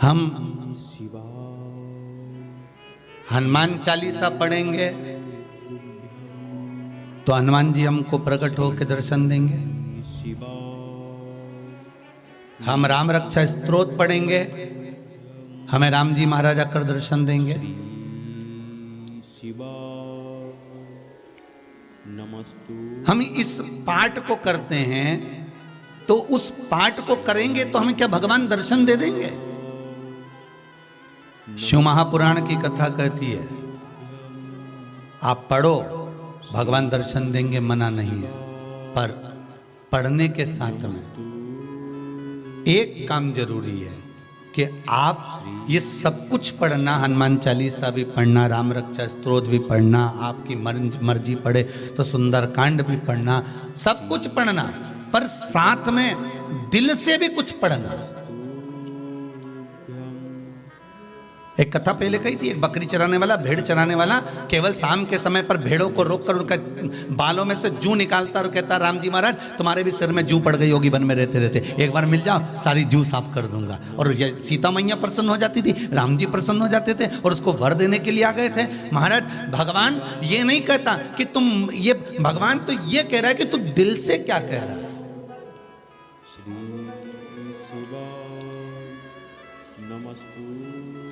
हम हनुमान चालीसा पढ़ेंगे तो हनुमान जी हमको प्रकट होकर दर्शन देंगे। हम राम रक्षा स्तोत्र पढ़ेंगे, हमें राम जी महाराज आकर दर्शन देंगे। हम इस पाठ को करते हैं तो उस पाठ को करेंगे तो हमें क्या भगवान दर्शन दे देंगे? शिव महापुराण की कथा कहती है आप पढ़ो भगवान दर्शन देंगे, मना नहीं है, पर पढ़ने के साथ में एक काम जरूरी है कि आप ये सब कुछ पढ़ना, हनुमान चालीसा भी पढ़ना, राम रक्षा स्तोत्र भी पढ़ना, आपकी मर्जी पढ़े तो सुंदरकांड भी पढ़ना, सब कुछ पढ़ना, पर साथ में दिल से भी कुछ पढ़ना। एक कथा पहले कही थी, एक बकरी चराने वाला, भेड़ चराने वाला केवल शाम के समय पर भेड़ों को रोककर उनका बालों में से जू निकालता और कहता राम जी महाराज तुम्हारे भी सिर में जू पड़ गई होगी वन में रहते रहते, एक बार मिल जाओ सारी जू साफ कर दूंगा। और ये सीता मैया प्रसन्न हो जाती थी, राम जी प्रसन्न हो जाते थे और उसको वर देने के लिए आ गए थे। महाराज भगवान ये नहीं कहता कि तुम ये, भगवान तो ये कह रहा है कि तू दिल से क्या कह रहा है।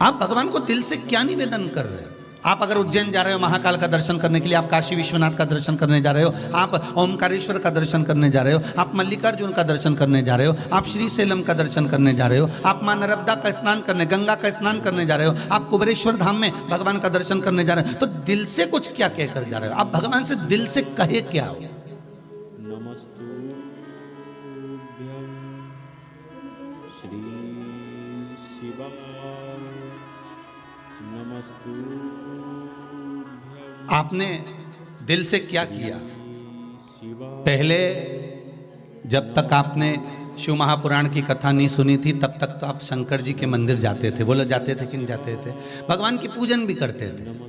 आप भगवान को दिल से क्या निवेदन कर रहे हो? आप अगर उज्जैन जा रहे हो महाकाल का दर्शन करने के लिए, आप काशी विश्वनाथ का दर्शन करने जा रहे हो, आप ओमकारेश्वर का दर्शन करने जा रहे हो, आप मल्लिकार्जुन का दर्शन करने जा रहे हो, आप श्री सेलम का दर्शन करने जा रहे हो, आप मां नर्मदा का स्नान करने, गंगा का स्नान करने जा रहे हो, आप कुबेरेश्वर धाम में भगवान का दर्शन करने जा रहे हो, तो दिल से कुछ क्या कहकर जा रहे हो? आप भगवान से दिल से कहे क्या हो? आपने दिल से क्या किया? पहले जब तक आपने शिव महापुराण की कथा नहीं सुनी थी तब तक तो आप शंकर जी के मंदिर जाते थे, बोलो जाते थे कि नहीं जाते थे? भगवान की पूजन भी करते थे,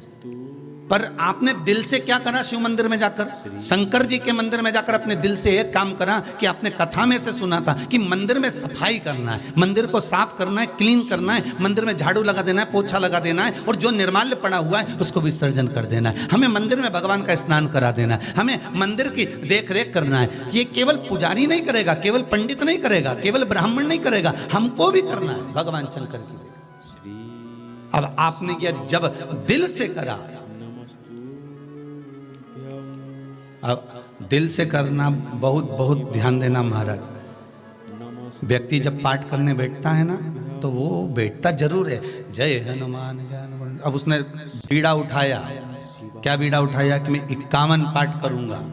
पर आपने दिल से क्या करा? शिव मंदिर में जाकर, शंकर जी के मंदिर में जाकर अपने दिल से एक काम करा कि आपने कथा में से सुना था कि मंदिर में सफाई करना है, मंदिर को साफ करना है, क्लीन करना है, मंदिर में झाड़ू लगा देना है, पोछा लगा देना है, और जो निर्माल्य पड़ा हुआ है उसको विसर्जन कर देना है। हमें मंदिर में भगवान का स्नान करा देना है, हमें मंदिर की देख रेख करना है। ये केवल पुजारी नहीं करेगा, केवल पंडित नहीं करेगा, केवल ब्राह्मण नहीं करेगा, हमको भी करना है भगवान शंकर की। अब आपने यह जब दिल से करा, अब दिल से करना बहुत बहुत ध्यान देना महाराज। व्यक्ति जब पाठ करने बैठता है ना तो वो बैठता जरूर है, जय हनुमान ज्ञान। अब उसने बीड़ा उठाया, क्या बीड़ा उठाया कि मैं 51 पाठ करूंगा।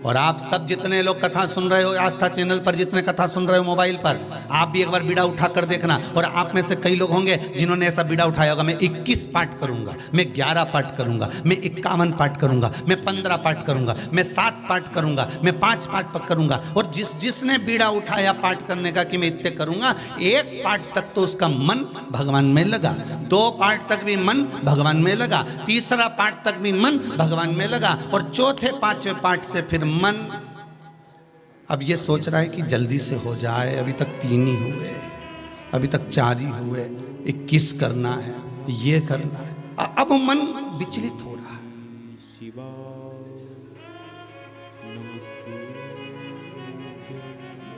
और आप सब जितने लोग कथा सुन रहे हो आस्था चैनल पर, जितने कथा सुन रहे हो मोबाइल पर, आप भी एक बार बीड़ा उठा कर देखना। और आप में से कई लोग होंगे जिन्होंने ऐसा बीड़ा उठाया होगा, मैं 21 पाठ करूंगा, मैं 11 पाठ करूंगा, मैं 51 पाठ करूंगा, मैं 15 पाठ करूंगा, मैं 7 पाठ करूंगा, मैं 5 पाठ करूंगा। और जिसने बीड़ा उठाया पाठ करने का कि मैं इतने करूंगा, 1 पाठ तक तो उसका मन भगवान में लगा, 2 पाठ तक भी मन भगवान में लगा, 3रा पाठ तक भी मन भगवान में लगा, और 4थे 5वें पाठ से फिर मन अब ये सोच रहा है कि जल्दी से हो जाए, अभी तक 3 ही हुए, अभी तक 4 ही हुए, 21 करना है, ये करना है। अब मन विचलित हो रहा है।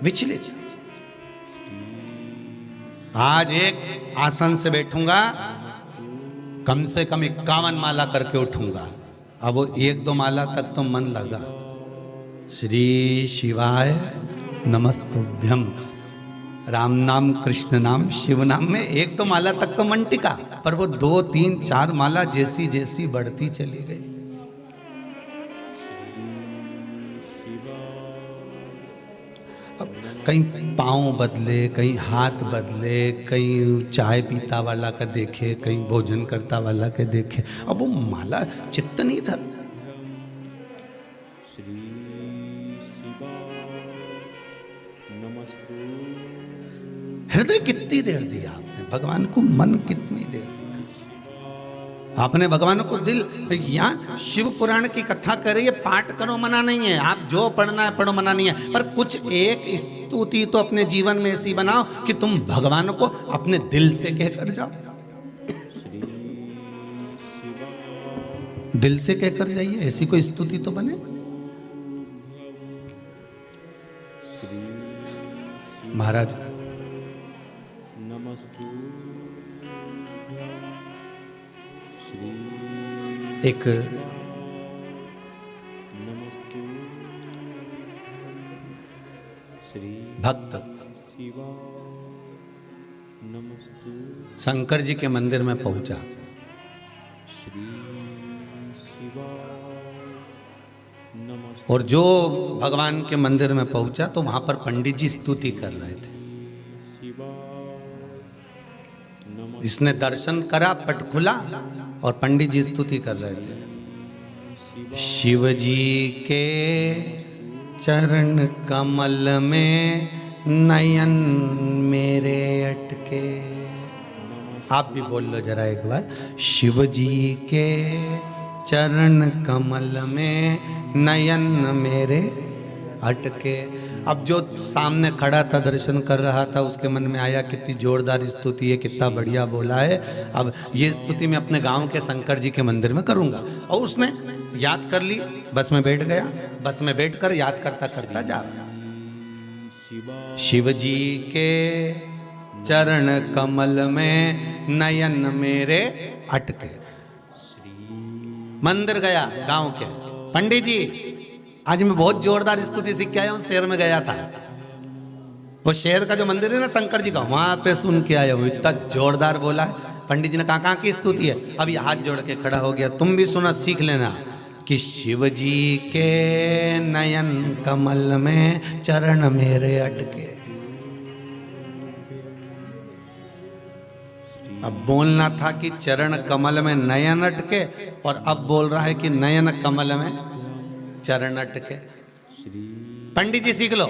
विचलित। आज एक आसन से बैठूंगा, कम से कम 51 माला करके उठूंगा। अब वो 1-2 माला तक तो मन लगा, श्री शिवाय नमस्तुभ्यम, राम नाम कृष्ण नाम शिव नाम में 1-2 माला तक तो मन टिका, पर वो 2, 3, 4 माला जैसी जैसी बढ़ती चली गई। अब कहीं पाँव बदले, कहीं हाथ बदले, कहीं चाय पीता वाला का देखे, कहीं भोजन करता वाला के देखे, अब वो माला चित्त नहीं था। हृदय कितनी देर दिया आपने भगवान को, मन कितनी देर दिया। आपने भगवान को दिल, यहाँ शिव पुराण की कथा करे, पाठ करो मना नहीं है, आप जो पढ़ना है पढ़ो मना नहीं है, पर कुछ एक स्तुति तो अपने जीवन में ऐसी बनाओ कि तुम भगवान को अपने दिल से कहकर जाओ, दिल से कहकर जाइए, ऐसी कोई स्तुति तो बने। महाराज एक भक्त शंकर जी के मंदिर में पहुंचा, और जो भगवान के मंदिर में पहुंचा तो वहां पर पंडित जी स्तुति कर रहे थे। इसने दर्शन करा, पट खुला और पंडित जी स्तुति कर रहे थे। शिव जी के चरण कमल में नयन मेरे अटके। आप भी बोल लो जरा एक बार, शिव जी के चरण कमल में नयन मेरे अटके। अब जो सामने खड़ा था दर्शन कर रहा था, उसके मन में आया कितनी जोरदार स्तुति है, कितना बढ़िया बोला है, अब ये स्तुति मैं अपने गांव के शंकर जी के मंदिर में करूंगा। और उसने याद कर ली, बस में बैठ गया, बस में बैठकर याद करता करता जा रहा। शिव जी के चरण कमल में नयन मेरे अटके। मंदिर गया गांव के, पंडित जी आज मैं बहुत जोरदार स्तुति सीख के आया हूं, शहर में गया था, वो शहर का जो मंदिर है ना शंकर जी का, वहां पे सुन के आया हूं, इतना जोरदार बोला है। पंडित जी ने कहा कहाँ की स्तुति है? अभी हाथ जोड़ के खड़ा हो गया, तुम भी सुना सीख लेना कि शिव जी के नयन कमल में चरण मेरे अटके। अब बोलना था कि चरण कमल में नयन अटके, और अब बोल रहा है कि नयन कमल में चरण अटके। पंडित जी सीख लो।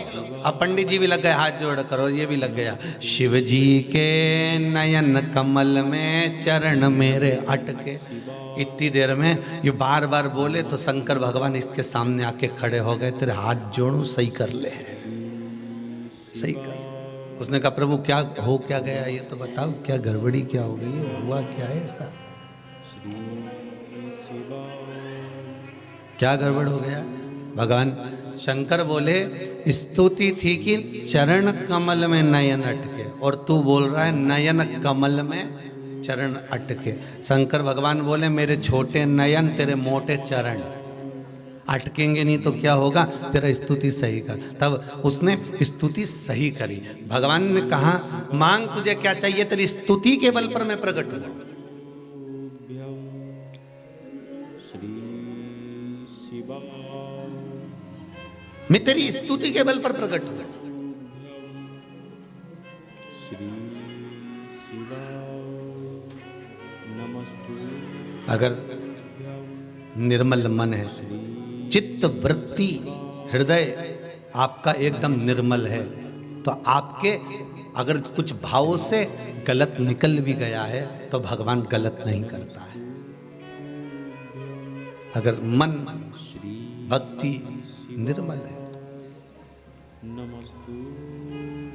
अब पंडित जी भी लग गए हाथ जोड़ करो, ये भी लग गया, शिव जी के नयन कमल में चरण मेरे अटके। इतनी देर में ये बार बार बोले तो शंकर भगवान इसके सामने आके खड़े हो गए, तेरे हाथ जोड़ू, सही कर ले, सही कर। उसने कहा प्रभु क्या हो क्या गया ये तो बताओ, क्या गड़बड़ी क्या हो गई है, हुआ क्या है ऐसा, क्या गड़बड़ हो गया? भगवान शंकर बोले स्तुति थी कि चरण कमल में नयन अटके, और तू बोल रहा है नयन कमल में चरण अटके। शंकर भगवान बोले मेरे छोटे नयन तेरे मोटे चरण अटकेंगे नहीं तो क्या होगा, तेरा स्तुति सही कर। तब उसने स्तुति सही करी। भगवान ने कहा मांग तुझे क्या चाहिए, तेरी स्तुति के बल पर मैं प्रकट हूं। मैं तेरी स्तुति के बल पर प्रकट हूं। अगर निर्मल मन है, चित्त वृत्ति हृदय आपका एकदम निर्मल है, तो आपके अगर कुछ भावों से गलत निकल भी गया है तो भगवान गलत नहीं करता है। अगर मन भक्ति निर्मल है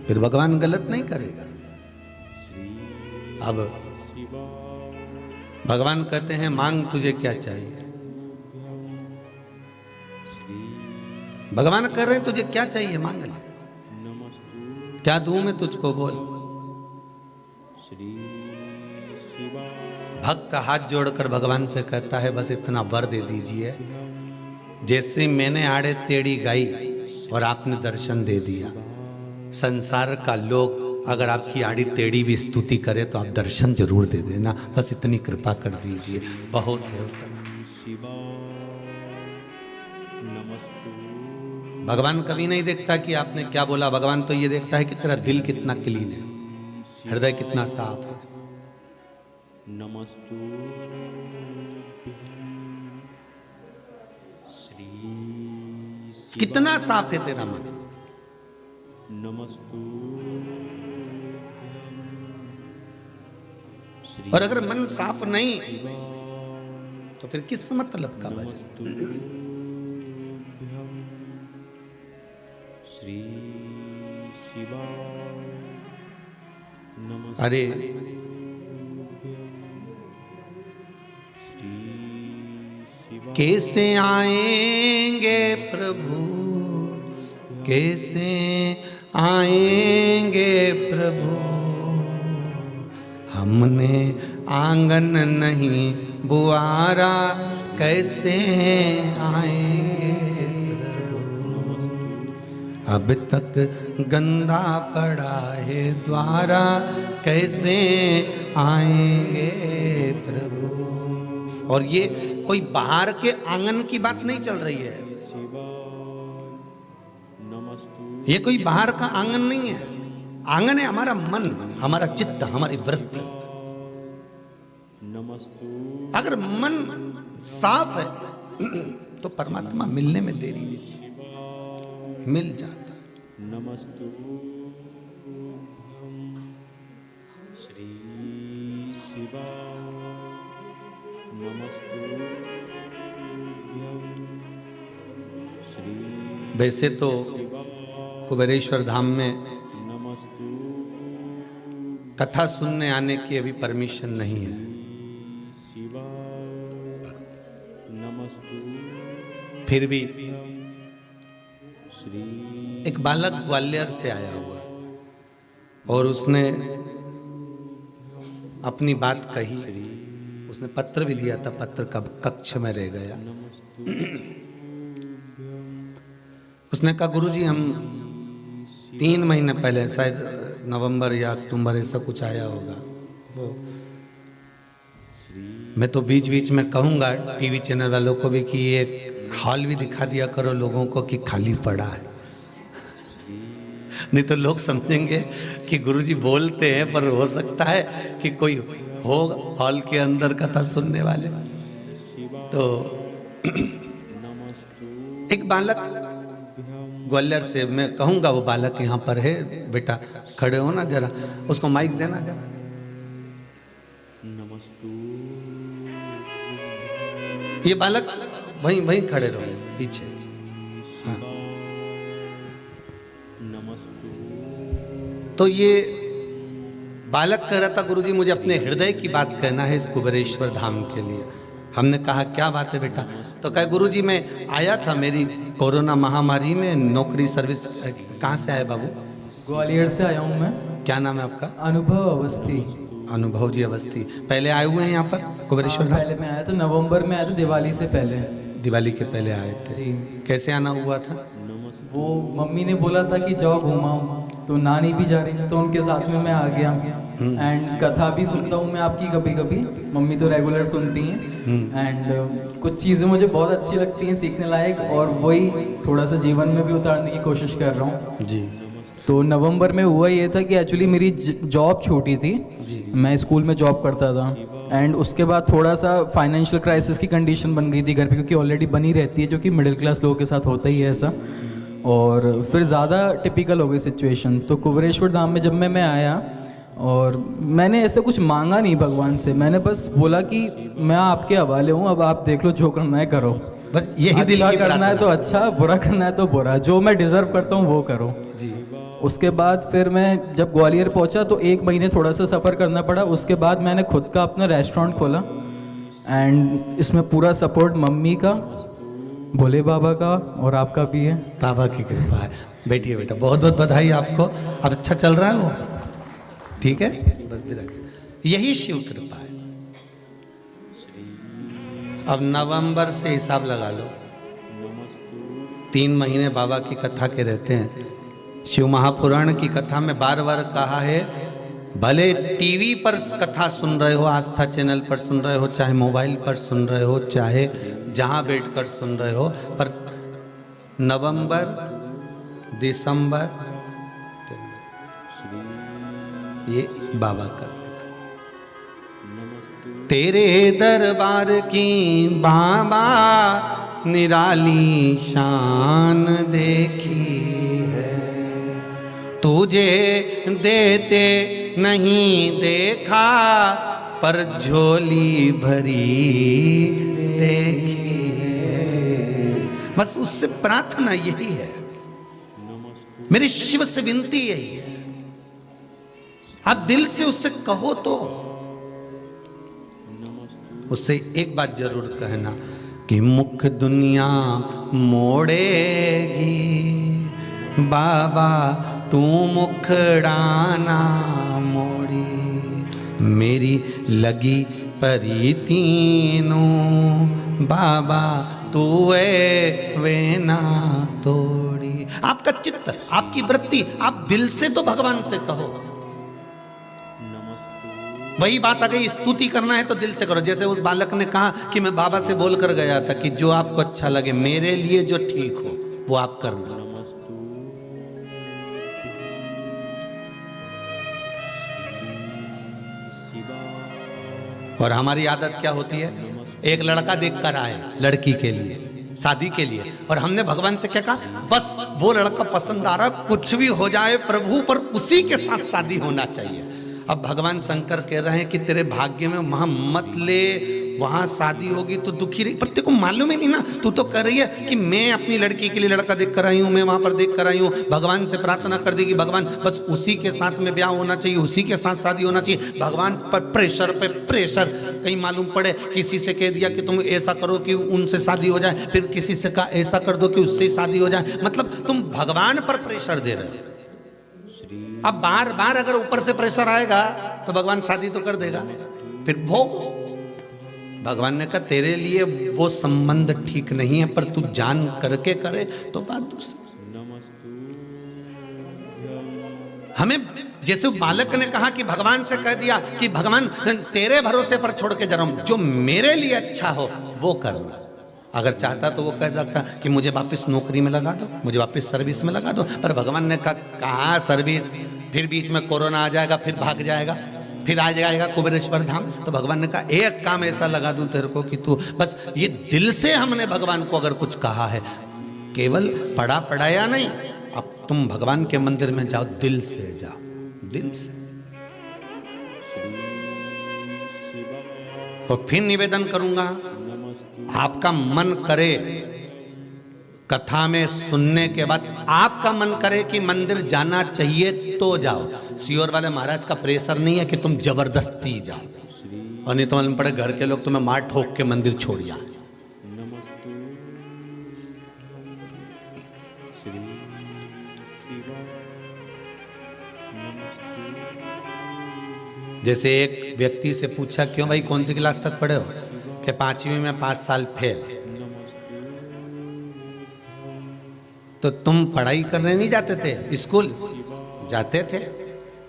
फिर भगवान गलत नहीं करेगा। अब भगवान कहते हैं मांग तुझे क्या चाहिए। भगवान कह रहे हैं तुझे क्या चाहिए मांग ले, क्या दूं मैं तुझको बोल। भक्त हाथ जोड़कर भगवान से कहता है बस इतना वर दे दीजिए, जैसे मैंने आड़े टेढ़ी गाई और आपने दर्शन दे दिया। संसार का लोग अगर आपकी आड़ी टेढ़ी भी स्तुति करे तो आप दर्शन जरूर दे देना, बस इतनी कृपा कर दीजिए, बहुत है उतना। भगवान कभी नहीं देखता कि आपने क्या बोला, भगवान तो ये देखता है कि तेरा दिल कितना क्लीन है, हृदय कितना साफ है। कितना साफ है तेरा मन। और अगर मन साफ नहीं तो फिर किस मतलब का भजन? श्री शिवाय अरे कैसे आएंगे प्रभु, कैसे आएंगे प्रभु, हमने आंगन नहीं बुआरा, कैसे आएंगे प्रभु, अब तक गंदा पड़ा है द्वारा, कैसे आएंगे प्रभु। और ये कोई बाहर के आंगन की बात नहीं चल रही है, ये कोई बाहर का आंगन नहीं है। आंगन है हमारा मन, हमारा चित्त, हमारी वृत्ति। अगर मन साफ है तो परमात्मा मिलने में देरी नहीं, मिल जाता। नमस्तु श्री शिवाय नमस्तु श्री। वैसे तो कुबेरेश्वर धाम में कथा सुनने आने की अभी परमिशन नहीं है। फिर भी एक बालक ग्वालियर से आया हुआ और उसने अपनी बात कही, उसने पत्र भी दिया था, पत्र कब कक्ष में रह गया। उसने कहा गुरुजी हम 3 महीने पहले, शायद नवंबर या अक्टूबर ऐसा कुछ आया होगा वो, मैं तो बीच बीच में कहूँगा टीवी चैनल वालों को भी कि ये हॉल भी दिखा दिया करो लोगों को कि खाली पड़ा है, नहीं तो लोग समझेंगे कि गुरुजी बोलते हैं पर हो सकता है कि कोई हो हॉल के अंदर कथा सुनने वाले। तो एक बालक ग्वालियर से, मैं कहूँगा वो बालक यहाँ पर है, बेटा खड़े हो ना जरा, उसको माइक देना जरा। ये बालक वहीं खड़े रहो पीछे। हाँ। तो ये बालक कह रहा था गुरुजी मुझे अपने हृदय की बात कहना है इस कुबेरेश्वर धाम के लिए। हमने कहा क्या बात है बेटा? तो कहे गुरुजी मैं आया था, मेरी कोरोना महामारी में नौकरी सर्विस। कहाँ से आए बाबू? ग्वालियर से आया हूँ मैं। क्या नाम है आपका? अनुभव अवस्थी। अनुभव जी अवस्थी। पहले आए हुए हैं यहाँ पर कुबेरेश्वर धाम? पहले मैं आया था, नवंबर में आया था, दिवाली से पहले। दिवाली के पहले आए थे जी। कैसे आना हुआ था? वो मम्मी ने बोला था कि जाओ घुमाओ, तो नानी भी जा रही थी तो उनके साथ में मैं आ गया। एंड कथा भी सुनता हूँ मैं आपकी कभी कभी, मम्मी तो रेगुलर सुनती हैं। एंड कुछ चीज़ें मुझे बहुत अच्छी लगती हैं, सीखने लायक, और वही थोड़ा सा जीवन में भी उतारने की कोशिश कर रहा हूँ जी। तो नवंबर में हुआ ये था कि एक्चुअली मेरी जॉब छूटी थी जी। मैं स्कूल में जॉब करता था। एंड उसके बाद थोड़ा सा फाइनेंशियल क्राइसिस की कंडीशन बन गई थी घर पे, क्योंकि ऑलरेडी बनी रहती है, जो कि मिडिल क्लास लोगों के साथ होता ही है ऐसा। और फिर ज़्यादा टिपिकल हो गई सिचुएशन। तो कुबेरेश्वर धाम में जब मैं आया, और मैंने ऐसा कुछ मांगा नहीं भगवान से, मैंने बस बोला कि मैं आपके हवाले हूँ, अब आप देख लो जो करना है करो, बस यही दिल अच्छा की करना है तो अच्छा, बुरा करना है तो बुरा, जो मैं डिजर्व करता हूँ वो करो जी। उसके बाद फिर मैं जब ग्वालियर पहुंचा तो 1 महीने थोड़ा सा सफ़र करना पड़ा। उसके बाद मैंने खुद का अपना रेस्टोरेंट खोला, एंड इसमें पूरा सपोर्ट मम्मी का, भोले बाबा का और आपका भी है। बाबा की कृपा है। बैठिए बेटा, बहुत बहुत बधाई आपको। अब अच्छा चल रहा है वो? ठीक है, बस भी यही शिव कृपा है। अब नवंबर से हिसाब लगा लो, 3 महीने बाबा की कथा के रहते हैं। शिव महापुराण की कथा में बार बार कहा है, भले टीवी पर कथा सुन रहे हो, आस्था चैनल पर सुन रहे हो, चाहे मोबाइल पर सुन रहे हो, चाहे जहां बैठकर सुन रहे हो, पर नवंबर, दिसंबर ये बाबा का तेरे दरबार की बाबा निराली शान देखी है, तुझे देते नहीं देखा पर झोली भरी देखी। बस उससे प्रार्थना यही है, मेरी शिव से विनती यही है। आप दिल से उससे कहो तो उससे एक बात जरूर कहना कि मुख दुनिया मोड़ेगी, बाबा तू मुखड़ाना मोड़ी। मेरी लगी परी तीनों, बाबा तू वे ना तोड़ी। आपका चित्त, आपकी वृत्ति, आप दिल से तो भगवान से कहो। वही बात आ गई, स्तुति करना है तो दिल से करो। जैसे उस बालक ने कहा कि मैं बाबा से बोल कर गया था कि जो आपको अच्छा लगे, मेरे लिए जो ठीक हो वो आप करना। और हमारी आदत क्या होती है, एक लड़का देख कर आए लड़की के लिए, शादी के लिए, और हमने भगवान से क्या कहा, बस वो लड़का पसंद आ रहा, कुछ भी हो जाए प्रभु, पर उसी के साथ शादी होना चाहिए। अब भगवान शंकर कह रहे हैं कि तेरे भाग्य में वहां मत ले, वहां शादी होगी तो दुखी रही। पर तेरे को मालूम ही नहीं ना, तू तो कर रही है कि मैं अपनी लड़की के लिए लड़का देख कर आई हूं, मैं वहां पर देख कर आई हूं। भगवान से प्रार्थना कर देगी, भगवान बस उसी के साथ में ब्याह होना चाहिए, उसी के साथ शादी होना चाहिए। भगवान पर प्रेशर पे प्रेशर, कहीं मालूम पड़े किसी से कह दिया कि तुम ऐसा करो कि उनसे शादी हो जाए, फिर किसी से कहा ऐसा कर दो कि उससे शादी हो जाए। मतलब तुम भगवान पर प्रेशर दे रहे हो। अब बार बार अगर ऊपर से प्रेशर आएगा तो भगवान शादी तो कर देगा, फिर भोग। भगवान ने कहा तेरे लिए वो संबंध ठीक नहीं है, पर तू जान करके करे तो बात दूसरी। हमें जैसे बालक ने कहा कि भगवान से कह दिया कि भगवान तेरे भरोसे पर छोड़ के जा रहा हूं, जो मेरे लिए अच्छा हो वो करना। अगर चाहता तो वो कह सकता कि मुझे वापस नौकरी में लगा दो, मुझे वापस सर्विस में लगा दो, पर भगवान ने कहा सर्विस, फिर बीच में कोरोना आ जाएगा, फिर भाग जाएगा, फिर आ जाएगा कुबेरेश्वर धाम। तो भगवान ने कहा एक काम ऐसा लगा दूं तेरे को कि तू बस ये दिल से, हमने भगवान को अगर कुछ कहा है, केवल पढ़ा पढ़ाया नहीं, अब तुम भगवान के मंदिर में जाओ, दिल से जाओ, दिल से। तो फिर निवेदन करूंगा, आपका मन करे कथा में सुनने के बाद आपका मन करे कि मंदिर जाना चाहिए तो जाओ। सियोर वाले महाराज का प्रेशर नहीं है कि तुम जबरदस्ती जाओ, और नहीं तो मालूम पड़े घर के लोग तुम्हें मार ठोक के मंदिर छोड़ जाए। जैसे एक व्यक्ति से पूछा, क्यों भाई कौन सी क्लास तक पढ़े हो, कि 5वीं में 5 साल फेल। तो तुम पढ़ाई करने नहीं जाते थे, स्कूल जाते थे।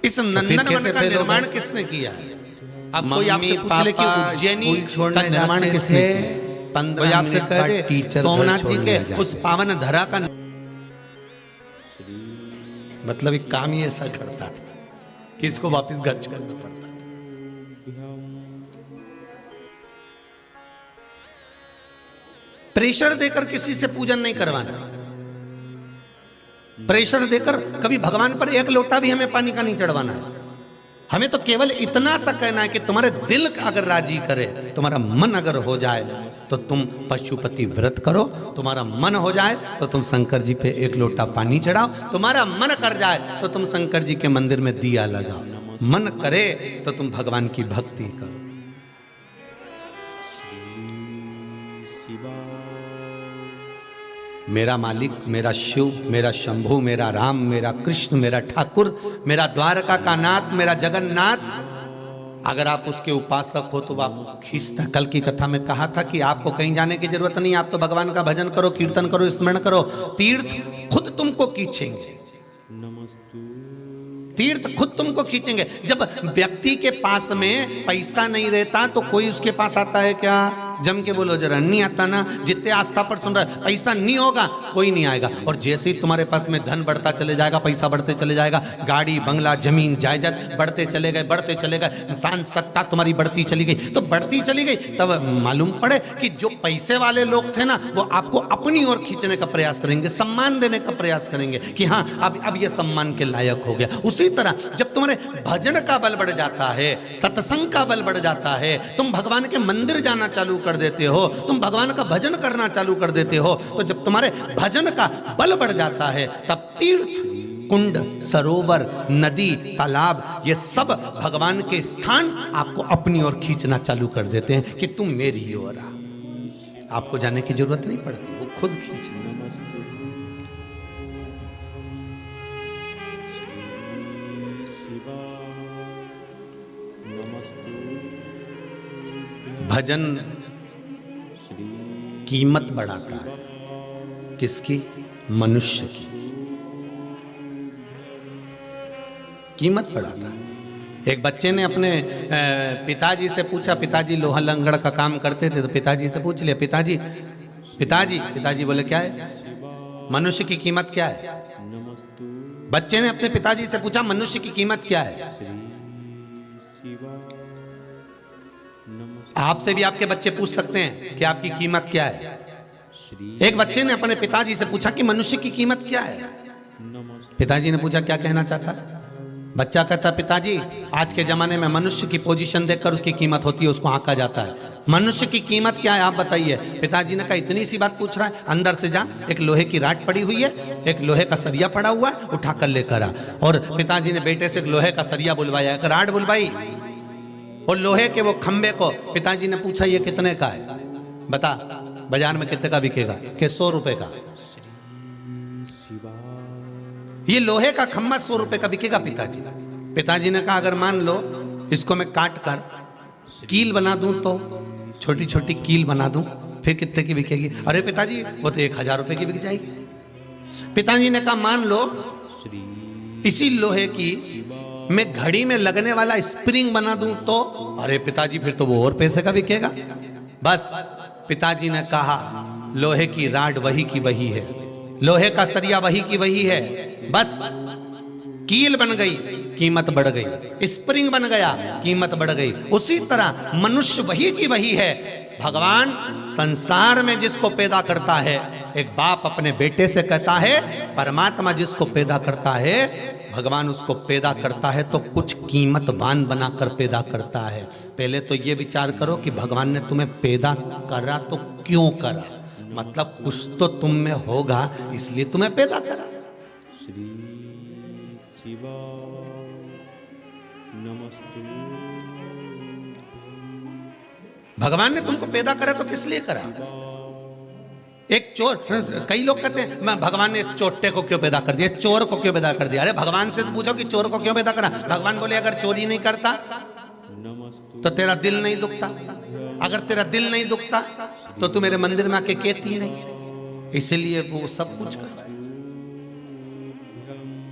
इस नंदनवन का निर्माण किसने किया? अब कोई आपसे पूछ ले कि उज्जैनी का निर्माण किसने किया? 15 आपसे कह दे सोमनाथ जी के उस पावन धरा का, मतलब एक काम ही ऐसा करता था कि इसको वापस खर्च करना पड़ता था। प्रेशर देकर किसी से पूजन नहीं करवाना। प्रेशर देकर कभी भगवान पर एक लोटा भी हमें पानी का नहीं चढ़वाना है। हमें तो केवल इतना सा कहना है कि तुम्हारे दिल अगर राजी करे, तुम्हारा मन अगर हो जाए तो तुम पशुपति व्रत करो, तुम्हारा मन हो जाए तो तुम शंकर जी पे एक लोटा पानी चढ़ाओ, तुम्हारा मन कर जाए तो तुम शंकर जी के मंदिर में दिया लगाओ, मन करे तो तुम भगवान की भक्ति करो। मेरा मालिक, मेरा शिव, मेरा शंभु, मेरा राम, मेरा कृष्ण, मेरा ठाकुर, मेरा द्वारका का नाथ, मेरा जगन्नाथ, अगर आप उसके उपासक हो तो आप खींचता। कल की कथा में कहा था कि आपको कहीं जाने की जरूरत नहीं, आप तो भगवान का भजन करो, कीर्तन करो, स्मरण करो, तीर्थ खुद तुमको खींचेंगे, तीर्थ खुद तुमको खींचेंगे। जब व्यक्ति के पास में पैसा नहीं रहता तो कोई उसके पास आता है क्या? जम के बोलो जरा, नहीं आता ना? जितने आस्था पर सुन रहा है, पैसा नहीं होगा कोई नहीं आएगा। और जैसे ही तुम्हारे पास में धन बढ़ता चले जाएगा, पैसा बढ़ते चले जाएगा, गाड़ी बंगला जमीन जायदाद बढ़ते चले गए, इंसान सत्ता तुम्हारी बढ़ती चली गई, तो बढ़ती चली गई, तब मालूम पड़े कि जो पैसे वाले लोग थे ना, वो आपको अपनी ओर खींचने का प्रयास करेंगे, सम्मान देने का प्रयास करेंगे कि हाँ अब ये सम्मान के लायक हो गया। उसी तरह जब तुम्हारे भजन का बल बढ़ जाता है, सत्संग का बल बढ़ जाता है, तुम भगवान के मंदिर जाना चालू कर देते हो, तुम भगवान का भजन करना चालू कर देते हो, तो जब तुम्हारे भजन का बल बढ़ जाता है, तब तीर्थ, कुंड, सरोवर, नदी, तालाब, ये सब भगवान के स्थान आपको अपनी ओर खींचना चालू कर देते हैं कि तुम मेरी ओर आ। आपको जाने की जरूरत नहीं पड़ती, वो खुद खींचते हैं। भजन कीमत बढ़ाता है, किसकी? मनुष्य की कीमत बढ़ाता है। एक बच्चे ने अपने पिताजी से पूछा, पिताजी लोहा लंगड़ का काम करते थे, तो पिताजी से पूछ लिया, पिताजी बोले क्या है? मनुष्य की कीमत क्या है? बच्चे ने अपने पिताजी से पूछा, मनुष्य की कीमत क्या है? आपसे भी आपके बच्चे पूछ सकते हैं कि आपकी कीमत क्या है। एक बच्चे ने अपने पिताजी से पूछा कि मनुष्य की कीमत क्या है। पिताजी ने पूछा क्या कहना चाहता है? बच्चा कहता, पिताजी आज के जमाने में मनुष्य की पोजीशन देखकर उसकी कीमत होती है, उसको आंका जाता है। मनुष्य की कीमत क्या है आप बताइए। पिताजी ने कहा, इतनी सी बात पूछ रहा है, अंदर से जा, एक लोहे की राड पड़ी हुई है, एक लोहे का सरिया पड़ा हुआ है, उठाकर लेकर आ। और पिताजी ने बेटे से एक लोहे का सरिया बुलवाया, एक राड बुलवाई, और लोहे के वो खंबे को पिताजी ने पूछा, ये कितने का है? बता, बाजार में कितने का बिकेगा? कि 100 रुपए का। ये लोहे का खंबा 100 रुपए का बिकेगा पिताजी। पिताजी ने कहा, अगर मान लो इसको मैं काट कर कील बना दूं, तो छोटी छोटी कील बना दूं, फिर कितने की बिकेगी? अरे पिताजी वो तो 1000 रुपए की बिक जाएगी। पिताजी ने कहा, मान लो इसी लोहे की मैं घड़ी में लगने वाला स्प्रिंग बना दूं, तो अरे पिताजी फिर तो वो और पैसे का बिकेगा। बस पिताजी ने कहा, लोहे की राड वही की वही है, लोहे का सरिया वही की वही है, बस कील बन गई, कीमत बढ़ गई, स्प्रिंग बन गया, कीमत बढ़ गई। उसी तरह मनुष्य वही की वही है। भगवान संसार में जिसको पैदा करता है, एक बाप अपने बेटे से कहता है, परमात्मा जिसको पैदा करता है, भगवान उसको पैदा करता है तो कुछ कीमतवान बनाकर पैदा करता है। पहले तो ये विचार करो कि भगवान ने तुम्हें पैदा करा तो क्यों करा, मतलब कुछ तो तुम में होगा, इसलिए तुम्हें पैदा करा। श्री शिवा नमस्तु। भगवान ने तुमको पैदा करा तो किस लिए करा? एक चोर, कई लोग कहते हैं मैं भगवान ने इस चोटे को क्यों पैदा कर दिया, इस चोर को क्यों पैदा कर दिया। अरे भगवान से तो पूछो कि चोर को क्यों पैदा करा। भगवान बोले, अगर चोरी नहीं करता तो तेरा दिल नहीं दुखता, अगर तेरा दिल नहीं दुखता तो तू मेरे मंदिर में आके कहती नहीं, इसलिए वो सब कुछ करता है।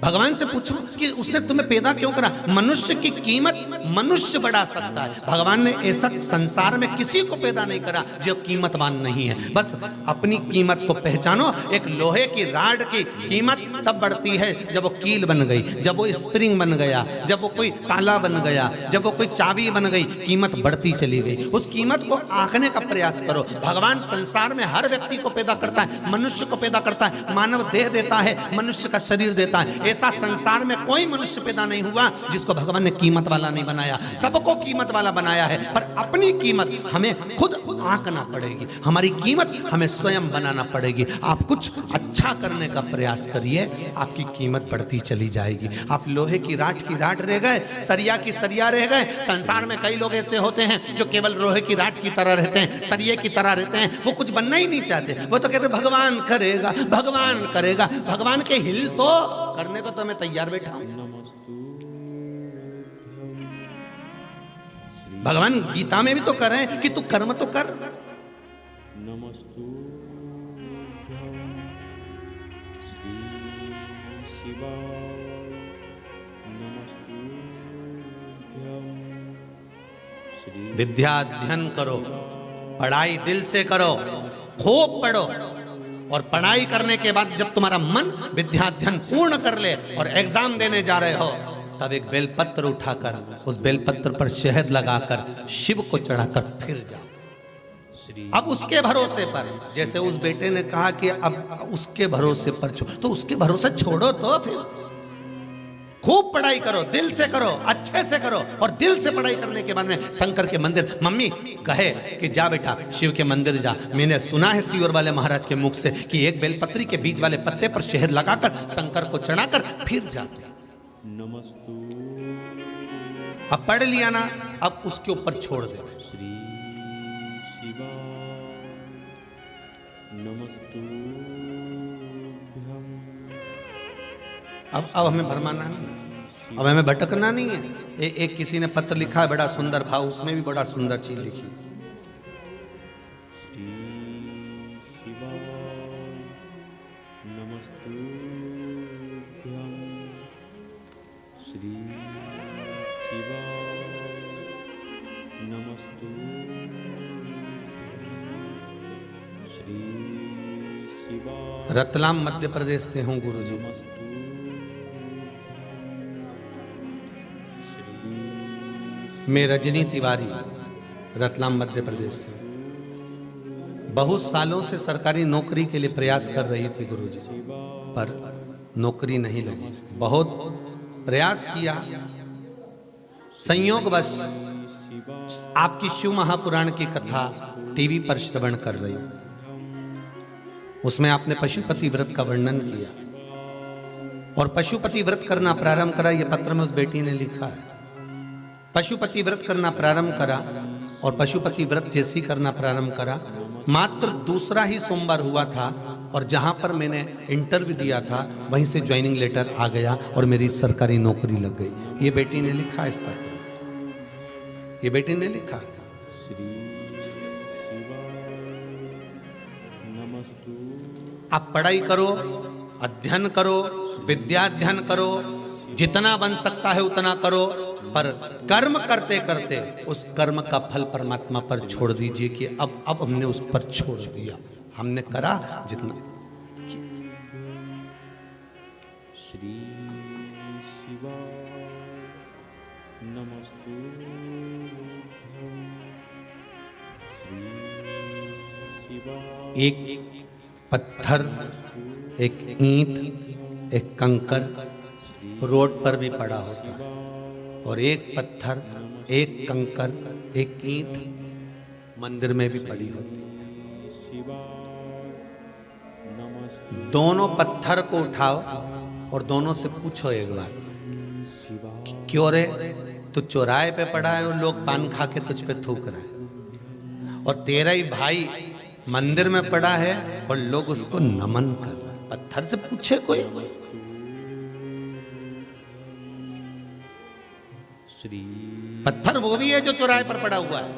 भगवान से पूछो कि उसने तुम्हें पैदा क्यों करा। मनुष्य की कीमत मनुष्य बढ़ा सकता है। भगवान ने ऐसा संसार में किसी को पैदा नहीं करा जो कीमतवान नहीं है। बस अपनी कीमत को पहचानो। एक लोहे की राड की कीमत तब बढ़ती है जब वो कील बन गई, जब वो स्प्रिंग बन गया, जब वो कोई ताला बन गया, जब वो कोई चाबी बन गई, कीमत बढ़ती चली गई। उस कीमत को आंकने का प्रयास करो। भगवान संसार में हर व्यक्ति को पैदा करता है, मनुष्य को पैदा करता है, मानव देह देता है, मनुष्य का शरीर देता है। ऐसा संसार में कोई मनुष्य पैदा नहीं हुआ जिसको भगवान ने कीमत वाला नहीं बनाया। सबको कीमत वाला बनाया है, पर अपनी कीमत हमें खुद आंकना पड़ेगी। हमारी कीमत हमें स्वयं बनाना पड़ेगी। आप कुछ अच्छा करने का प्रयास करिए, आपकी कीमत बढ़ती चली जाएगी। आप लोहे की राड रह गए, सरिया की सरिया रह गए। संसार में कई लोग ऐसे होते हैं जो केवल लोहे की राड की तरह रहते हैं, सरिये की तरह रहते हैं। वो कुछ बनना ही नहीं चाहते। वो तो कहते भगवान करेगा, भगवान करेगा। भगवान के हिल तो करने को तो मैं तैयार बैठा हूं। भगवान गीता में भी तो कर रहे हैं कि तू कर्म तो कर। नमस्तु श्री शिवा नमस्तु विद्या अध्ययन करो, पढ़ाई दिल से करो, खूब पढ़ो, और पढ़ाई करने के बाद जब तुम्हारा मन विद्याध्ययन पूर्ण कर ले और एग्जाम देने जा रहे हो, तब एक बेलपत्र उठाकर उस बेलपत्र पर शहद लगाकर शिव को चढ़ाकर फिर जाओ। अब उसके भरोसे पर, जैसे उस बेटे ने कहा कि अब उसके भरोसे पर छोड़ो, तो उसके भरोसे छोड़ो, तो फिर खूब पढ़ाई करो, दिल से करो, अच्छे से करो, और दिल से पढ़ाई करने के बाद में शंकर के मंदिर, मम्मी कहे कि जा बेटा शिव के मंदिर जा, मैंने सुना है सियोर वाले महाराज के मुख से कि एक बेलपत्री के बीच वाले पत्ते पर शहद लगाकर शंकर को चढ़ाकर फिर जा। नमस्तु अब पढ़ लिया ना, अब उसके ऊपर छोड़ दे। श्री शिवा नमस्तुभ्यं। अब हमें भरमाना नहीं, अब हमें भटकना नहीं है। एक किसी ने पत्र लिखा है बड़ा सुंदर भाव, उसमें भी बड़ा सुंदर चीज लिखी। श्री शिवा नमस्तुभ्यं। श्री शिवा नमस्तु। श्री शिवा रतलाम मध्य प्रदेश से हूँ गुरुजी। मैं रजनी तिवारी, रतलाम मध्य प्रदेश से। बहुत सालों से सरकारी नौकरी के लिए प्रयास कर रही थी गुरुजी, पर नौकरी नहीं लगी। बहुत प्रयास किया, संयोगवश आपकी शिव महापुराण की कथा टीवी पर श्रवण कर रही हूं। उसमें आपने पशुपति व्रत का वर्णन किया और पशुपति व्रत करना प्रारंभ करा। यह पत्र में उस बेटी ने लिखा है। पशुपति व्रत करना प्रारंभ करा और पशुपति व्रत जैसी करना प्रारंभ करा, मात्र दूसरा ही सोमवार हुआ था और जहां पर मैंने इंटरव्यू दिया था वहीं से ज्वाइनिंग लेटर आ गया और मेरी सरकारी नौकरी लग गई। ये बेटी ने लिखा है इस पत्र में, ये बेटी ने लिखा है। श्री शिवा नमस्तु। आप पढ़ाई करो, अध्ययन करो, विद्याध्ययन करो, जितना बन सकता है उतना करो, पर कर्म करते करते उस कर्म का फल परमात्मा पर छोड़ दीजिए कि अब हमने उस पर छोड़ दिया, हमने करा जितना। श्री शिवा नमस्तु। श्री शिवा एक पत्थर, एक ईंट, एक कंकर रोड पर भी पड़ा होता है, और एक पत्थर, एक कंकर, एक ईंट मंदिर में भी पड़ी होती है। दोनों पत्थर को उठाओ और दोनों से पूछो एक बार, क्यों रे तू चौराहे पे पड़ा है और लोग पान खा के तुझ पे थूक रहे हैं, और तेरा ही भाई मंदिर में पड़ा है और लोग उसको नमन कर रहे हैं। पत्थर से पूछे कोई। पत्थर वो भी है जो चौराहे पर पड़ा हुआ है,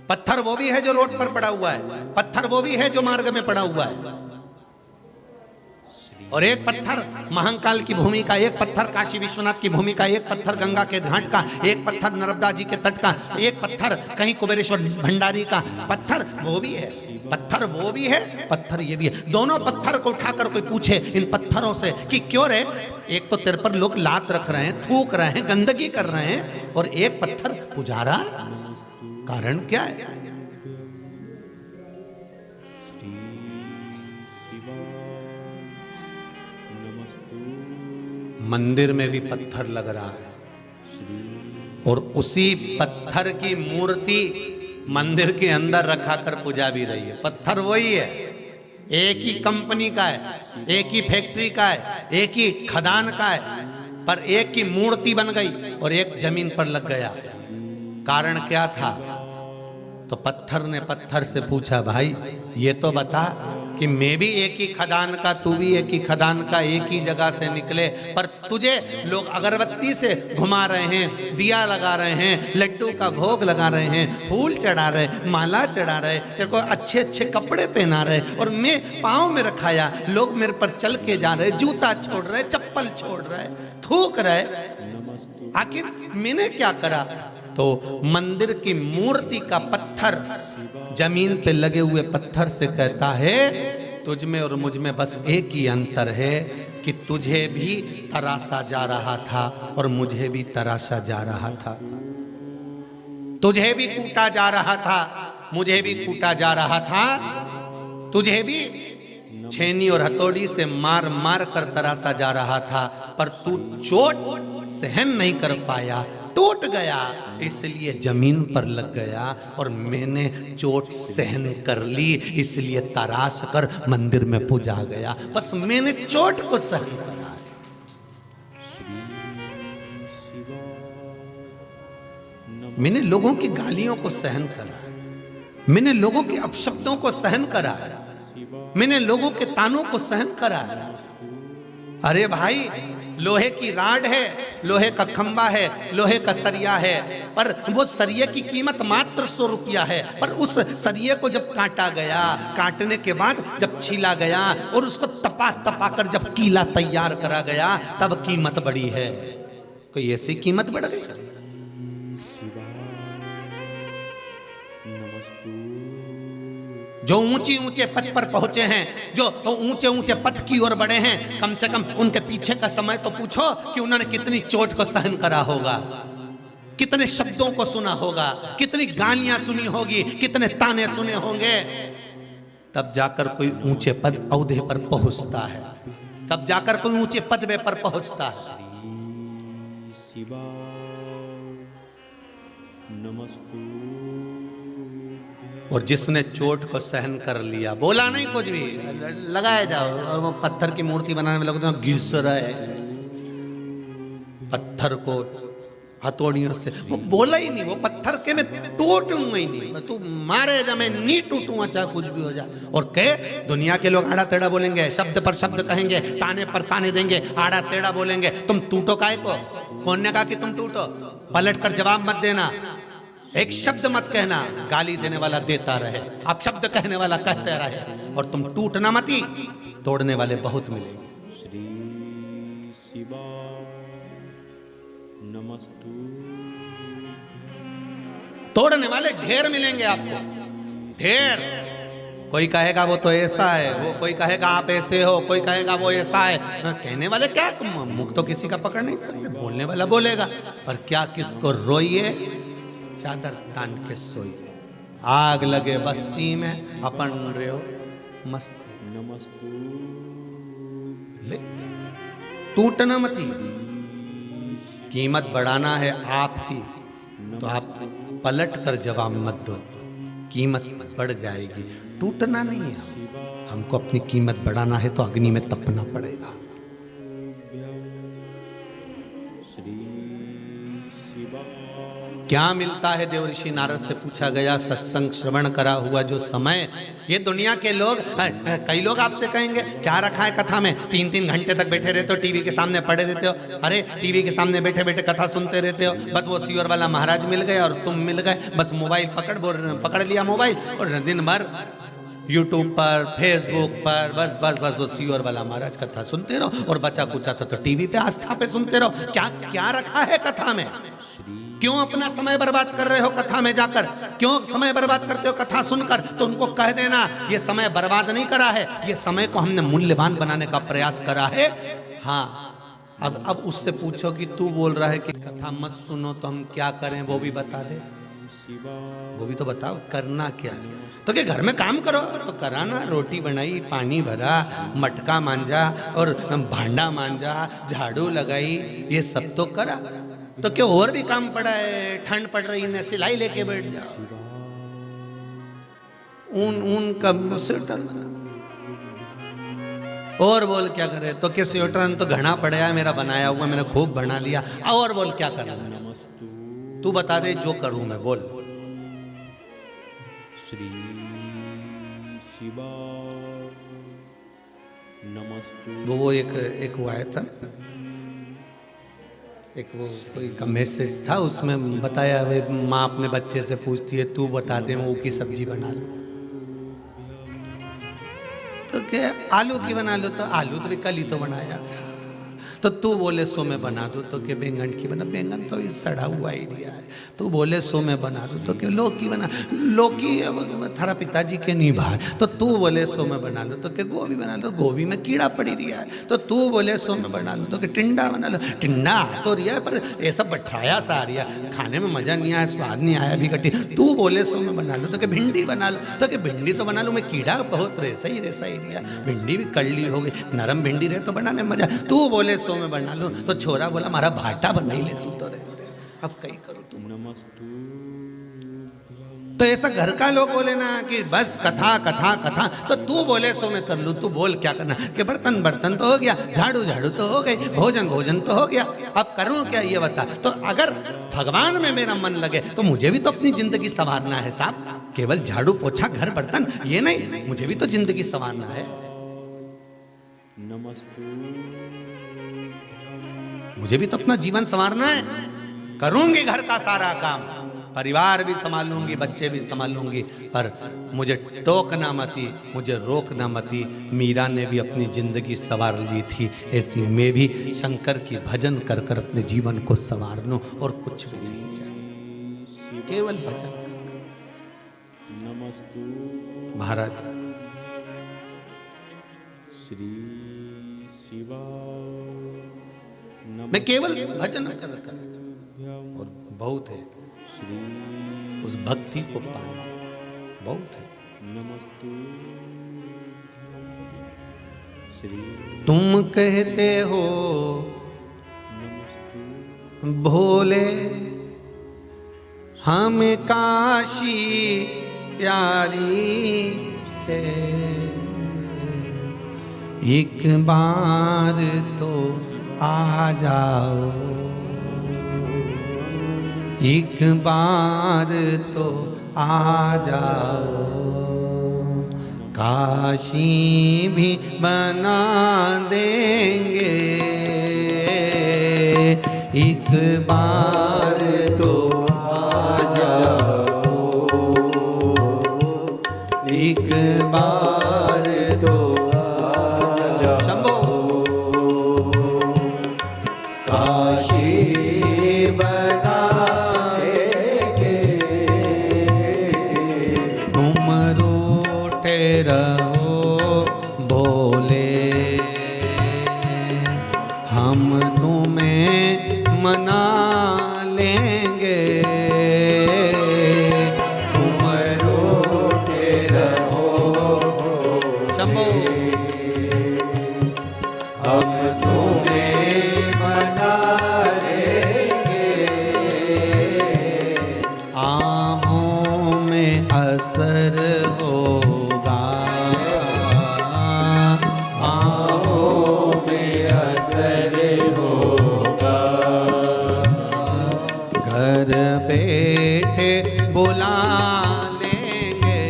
पत्थर वो भी है जो रोड पर पड़ा हुआ है, पत्थर वो भी है जो मार्ग में पड़ा हुआ है। और एक पत्थर महाकाल की भूमि का, एक पत्थर काशी विश्वनाथ की भूमि का, एक पत्थर गंगा के घाट का, एक पत्थर नर्मदा जी के तट का, एक पत्थर कहीं कुबेरेश्वर भंडारी का। पत्थर वो भी है, पत्थर वो भी है, पत्थर ये भी है। दोनों पत्थर को उठाकर कोई पूछे इन पत्थरों से कि क्यों रे, एक तो तेरे पर लोग लात रख रहे हैं, थूक रहे हैं, गंदगी कर रहे हैं, और एक पत्थर पुजारा, कारण क्या है? मंदिर में भी पत्थर लग रहा है और उसी पत्थर की मूर्ति मंदिर के अंदर रखा कर पूजा भी रही है। पत्थर वही है, एक ही कंपनी का है, एक ही फैक्ट्री का है, एक ही खदान का है, पर एक की मूर्ति बन गई और एक जमीन पर लग गया। कारण क्या था? तो पत्थर ने पत्थर से पूछा, भाई ये तो बता कि मैं भी एक ही खदान का, तू भी एक ही खदान का, एक ही जगह से निकले, पर तुझे लोग अगरबत्ती से घुमा रहे हैं, दिया लगा रहे हैं, लड्डू का भोग लगा रहे हैं, फूल चढ़ा रहे, माला चढ़ा रहे, तेरे को अच्छे अच्छे कपड़े पहना रहे, और मैं पाँव में रखाया, लोग मेरे पर चल के जा रहे, जूता छोड़ रहे, चप्पल छोड़ रहे, थूक रहे। आखिर मैंने क्या करा? तो मंदिर की मूर्ति का पत्थर जमीन पे लगे हुए पत्थर से कहता है तुझ में और मुझ में बस एक ही अंतर है कि तुझे भी तराशा जा रहा था और मुझे भी तराशा जा रहा था। तुझे भी कूटा जा रहा था, मुझे भी कूटा जा रहा था। तुझे भी छेनी और हथौड़ी से मार मार कर तराशा जा रहा था, पर तू चोट सहन नहीं कर पाया, टूट गया, इसलिए जमीन पर लग गया। और मैंने चोट सहन कर ली, इसलिए तराश कर मंदिर में पूजा गया। बस मैंने चोट को सहन करा है। मैंने लोगों की गालियों को सहन करा है, मैंने लोगों के अपशब्दों को सहन करा है, मैंने लोगों के तानों को सहन करा है। अरे भाई, लोहे की राड है, लोहे का खंबा है, लोहे का सरिया है, पर वो सरिये की कीमत मात्र 100 रुपया है। पर उस सरिये को जब काटा गया, काटने के बाद जब छीला गया और उसको तपा तपा कर जब कीला तैयार करा गया, तब कीमत बढ़ी है। कोई ऐसी कीमत बढ़ गई? जो ऊंचे ऊंचे पद पर पहुंचे हैं, जो ऊंचे ऊंचे पद की ओर बढ़े हैं, कम से कम उनके पीछे का समय तो पूछो कि उन्होंने कितनी चोट को सहन करा होगा, कितने शब्दों को सुना होगा, कितनी गालियां सुनी होगी, कितने ताने सुने होंगे। तब जाकर कोई ऊंचे पद औहदे पर पहुंचता है, तब जाकर कोई ऊंचे पदवे पर पहुंचता है। और जिसने चोट को सहन कर लिया, बोला नहीं कुछ भी, लगाए जाओ, और वो पत्थर की मूर्ति बनाने में लोग घिस रहे, पत्थर को हथौड़ियों से, वो बोला ही नहीं, वो पत्थर के मैं टूटूंगा ही नहीं, तू मारे जा मैं नहीं टूटूंगा, चाहे कुछ भी हो जाए। और कहे दुनिया के लोग आड़ा टेढ़ा बोलेंगे, शब्द पर शब्द कहेंगे, ताने पर ताने देंगे, आड़ा टेढ़ा बोलेंगे, तुम टूटो काहे को? कौन ने कहा कि तुम टूटो? पलट कर जवाब मत देना, एक शब्द मत कहना, गाली देने वाला देता रहे, आप शब्द कहने वाला कहते रहे, और तुम टूटना मती, तोड़ने वाले बहुत मिलेंगे। श्री शिवा नमस्तु, तोड़ने वाले ढेर मिलेंगे आपको, ढेर। कोई कहेगा वो तो ऐसा है, वो कोई कहेगा आप ऐसे हो, कोई कहेगा वो ऐसा है। कहने वाले क्या, मुख तो किसी का पकड़ नहीं सकते, बोलने वाला बोलेगा, पर क्या किसको रोइए, चादर तान के सोई, आग लगे बस्ती में अपन रहे हो मस्त। नमस्तु, टूटना मती, कीमत बढ़ाना है आपकी तो आप पलट कर जवाब मत दो, कीमत बढ़ जाएगी। टूटना नहीं है, हमको अपनी कीमत बढ़ाना है तो अग्नि में तपना पड़ेगा। क्या मिलता है? देवऋषि नारद से पूछा गया, सत्संग श्रवण करा हुआ जो समय, ये दुनिया के लोग, कई लोग आपसे कहेंगे क्या रखा है कथा में, 3-3 घंटे तक बैठे रहते हो, टीवी के सामने पड़े रहते हो। अरे टीवी के सामने बैठे बैठे कथा सुनते रहते हो, बस वो सियोर वाला महाराज मिल गए और तुम मिल गए, बस मोबाइल पकड़ लिया मोबाइल, और दिन भर यूट्यूब पर, फेसबुक पर बस बस बस वो सियोर वाला महाराज कथा सुनते रहो, और बचा कुचा तो टीवी पे आस्था पे सुनते रहो। क्या क्या रखा है कथा में? क्यों अपना समय बर्बाद कर रहे हो कथा में जाकर? क्यों समय बर्बाद करते हो कथा सुनकर? तो उनको कह देना ये समय बर्बाद नहीं करा है, ये समय को हमने मूल्यवान बनाने का प्रयास करा है। हाँ, अब उससे पूछो कि तू बोल रहा है कि कथा मत सुनो तो हम क्या करें, वो भी बता दे, वो भी तो बताओ करना क्या है। तो क्या घर में काम करो तो कराना, रोटी बनाई, पानी भरा, मटका मांजा और भांडा मांजा, झाड़ू लगाई, ये सब तो करा। तो क्या और भी काम पड़ा है? ठंड पड़ रही है, सिलाई लेके बैठ जाओ, ऊन का स्वेटर और बोल क्या करे? तो क्या स्वेटर तो घना पड़ा है मेरा बनाया हुआ, मैंने खूब बना लिया, और बोल क्या करना? तू बता दे जो करूं मैं, बोल। श्री शिवा नमस्तु। वो एक वो आया था, एक वो कोई का मैसेज था, उसमें बताया वे माँ अपने बच्चे से पूछती है तू बता दे वो की सब्जी बना लो, तो क्या आलू की बना लो, तो आलू तो भी कल ही तो बनाया था। तो तू बोले सो मैं बना दूँ तो के बैंगन की बना, बैंगन तो ये सड़ा हुआ ही दिया है। तू बोले सो मैं बना दूँ तो के लौकी बना, लौकी थारा पिताजी के नहीं भाई। तो तू बोले सो मैं बना लूँ तो के गोभी बना लो, गोभी में कीड़ा पड़ी दिया है। तो तू बोले सो मैं बना लूँ तो के टिंडा बना लो, टिंडा तो रिया है पर ये सब बठाया सा आ रिया, खाने में मजा नहीं आया, स्वाद नहीं आया भी कटी। तू बोले सो मैं बना लूँ तो के भिंडी बना लो तो के भिंडी तो बना लूँ मैं, कीड़ा बहुत रेसा ही दिया, भिंडी भी कड़ली हो गई, नरम भिंडी रहे तो बनाने में मजा। तू बोले सो मैं बना लूँ तो छोरा बोला मारा भाटा बना ही ले तू तो रहते, अब कहीं करो तुम। तो ऐसा घर का लोग बोले ना कि बस कथा कथा कथा, तो तू बोले सो मैं कर लूँ। तू बोल क्या करना कि बर्तन बर्तन तो हो गया, झाड़ू झाड़ू तो हो गई, भोजन भोजन तो हो गया, अब करूँ क्या ये बता। तो अगर भगवान में मेरा मन लगे तो मुझे भी तो अपनी जिंदगी संवारना है साहब, केवल झाड़ू पोछा घर बर्तन ये नहीं, मुझे भी तो जिंदगी संवारना है। मुझे भी तो अपना जीवन संवारना है, करूंगी घर का सारा काम, परिवार भी संभालूंगी, बच्चे भी संभालूंगी, पर मुझे टोकना मती, मुझे रोकना मती। मीरा ने भी अपनी जिंदगी संवार ली थी, ऐसी मैं भी शंकर की भजन कर कर अपने जीवन को संवार लूं और कुछ भी नहीं चाहिए, केवल भजन कर। महाराज श्री शिवा मैं केवल भजन कर कर और बहुत है, उस भक्ति को पाना बहुत है। तुम कहते हो भोले हम काशी प्यारी है, एक बार तो आ जाओ, एक बार तो आ जाओ, काशी भी बना देंगे, एक बार तो आ जाओ, एक बार तो आ जाओ। शंभो काशी बना रहो भोले, हम तुम्हें मना लेंगे, तुम रोते रहो शंभो, हम तुम्हें मना लेंगे, आहों में असर बैठे बुला लेंगे,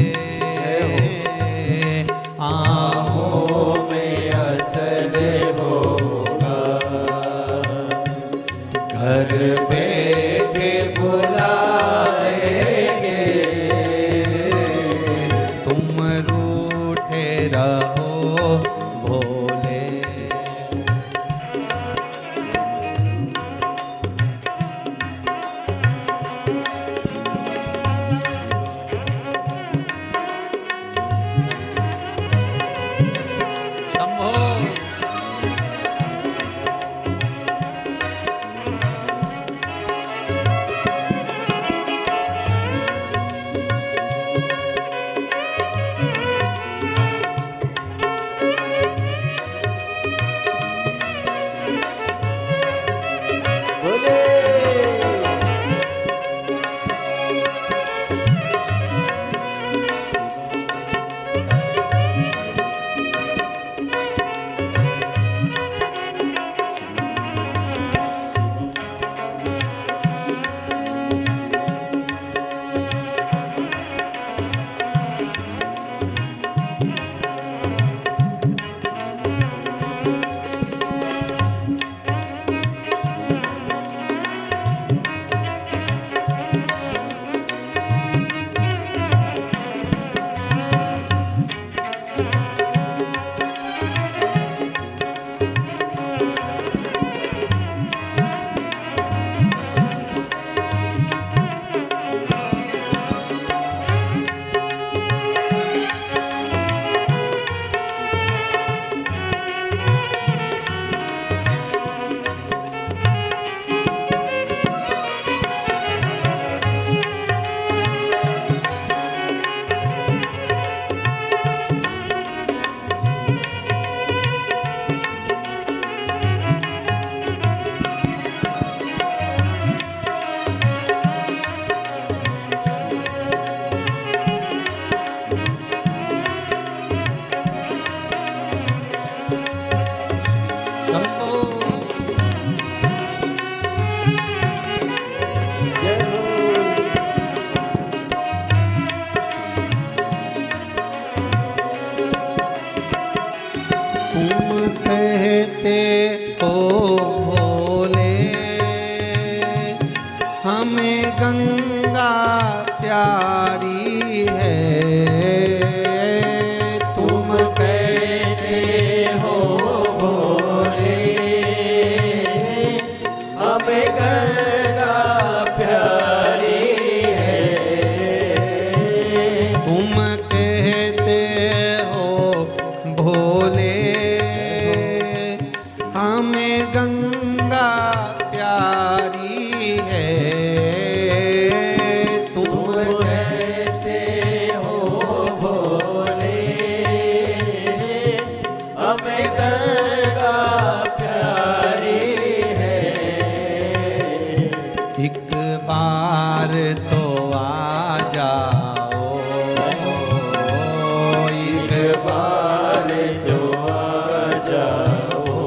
आहों में असर होगा, घर बैठे बुला लेंगे, तुम रूठे रहो भोले। गंगा प्यारी है, तुम कहते हो भोले, हमें गंगा प्यारी है, तुम कहते हो भोले, हमें गंगा प्यारी है, तुम कहते हो भोले, हमें गंगा प्यारी है, एक बार तो आ जाओ, एक बार तो आ जाओ,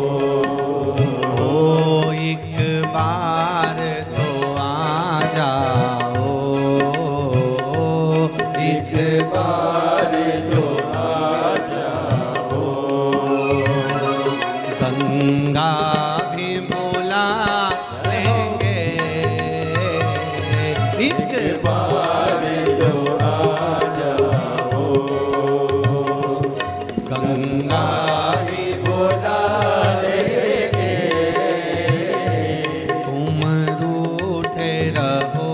एक बार तो आ जाओ, एक बार तो आ जाओ, गंगा भी बुला लेंगे, एक बार तो आ जाओ, गंगा भी बुला लेंगे, तुम रूठे रहो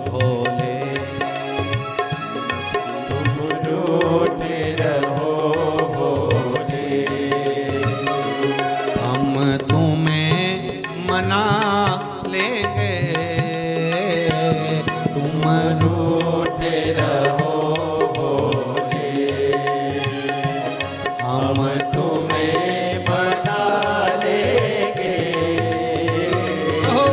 भोले, तुम रूठे रहो भोले, हम तुम्हें मना लेंगे, तुम रूठे रहो भोले, हम तुम्हें मना लेंगे। हो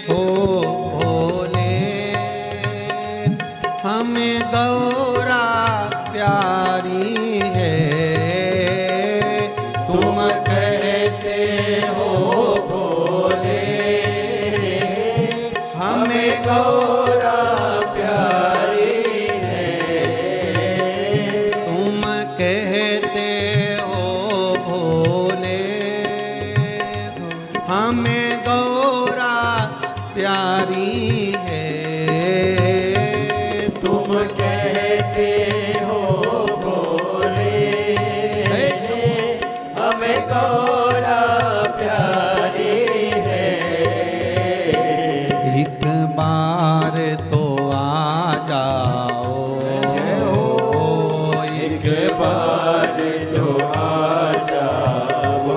हो भोले, हमें गौरा प्यारी है, तुम कहते हो भोले, हमें गौरा प्यारी है, तुम कहते हो भोले, हमें गौरा प्यारी है, तुम कहते हो भोले, हमें गौरा प्यारी है, एक बार तो आ जाओ, एक बार तो आ जाओ,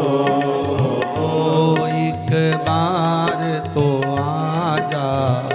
एक बार तो आ जाओ,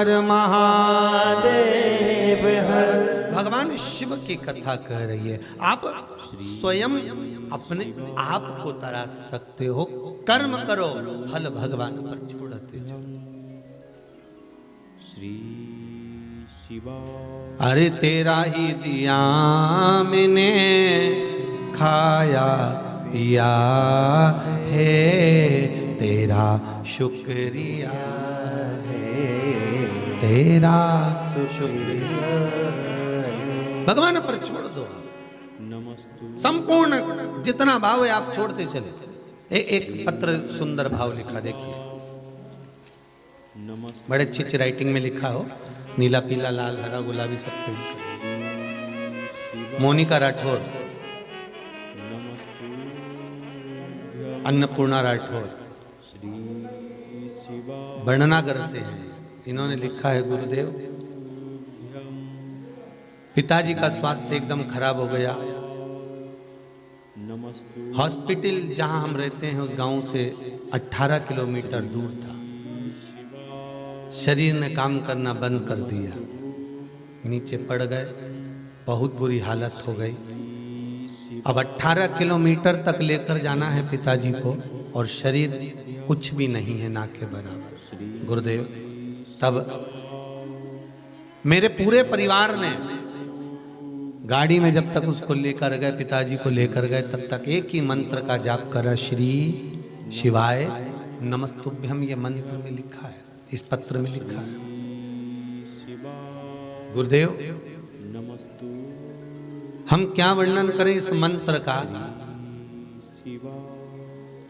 हर महादेव हर भगवान शिव की कथा कह रही है। आप स्वयं अपने आप को तराश सकते हो, कर्म करो, फल भगवान पर छोड़ते चलो। श्री शिवा अरे तेरा ही दिया मैंने खाया पिया है, तेरा शुक्रिया है, तेरा शुक्रिया। भगवान पर छोड़ दो आप, नमस्तु संपूर्ण जितना भाव है आप छोड़ते चले। एक पत्र सुंदर भाव लिखा, देखिए नमस्तु बड़े अच्छी राइटिंग में लिखा हो, नीला पीला लाल हरा गुलाबी सब पे। मोनिका राठौर, नमस्तु अन्नपूर्णा राठौर श्री शिवा बड़नागर से हैं। इन्होंने लिखा है, गुरुदेव पिताजी का स्वास्थ्य एकदम खराब हो गया। नमस्तु हॉस्पिटल जहां हम रहते हैं उस गांव से 18 किलोमीटर दूर था। शरीर ने काम करना बंद कर दिया, नीचे पड़ गए, बहुत बुरी हालत हो गई। अब 18 किलोमीटर तक लेकर जाना है पिताजी को और शरीर कुछ भी नहीं है, ना के बराबर। गुरुदेव तब मेरे पूरे परिवार ने गाड़ी में जब तक उसको लेकर गए, पिताजी को लेकर गए, तब तक एक ही मंत्र का जाप करा, श्री शिवाय नमस्तुभ्यम। ये मंत्र में लिखा है, इस पत्र में लिखा है। गुरुदेव नमस्तु हम क्या वर्णन करें इस मंत्र का,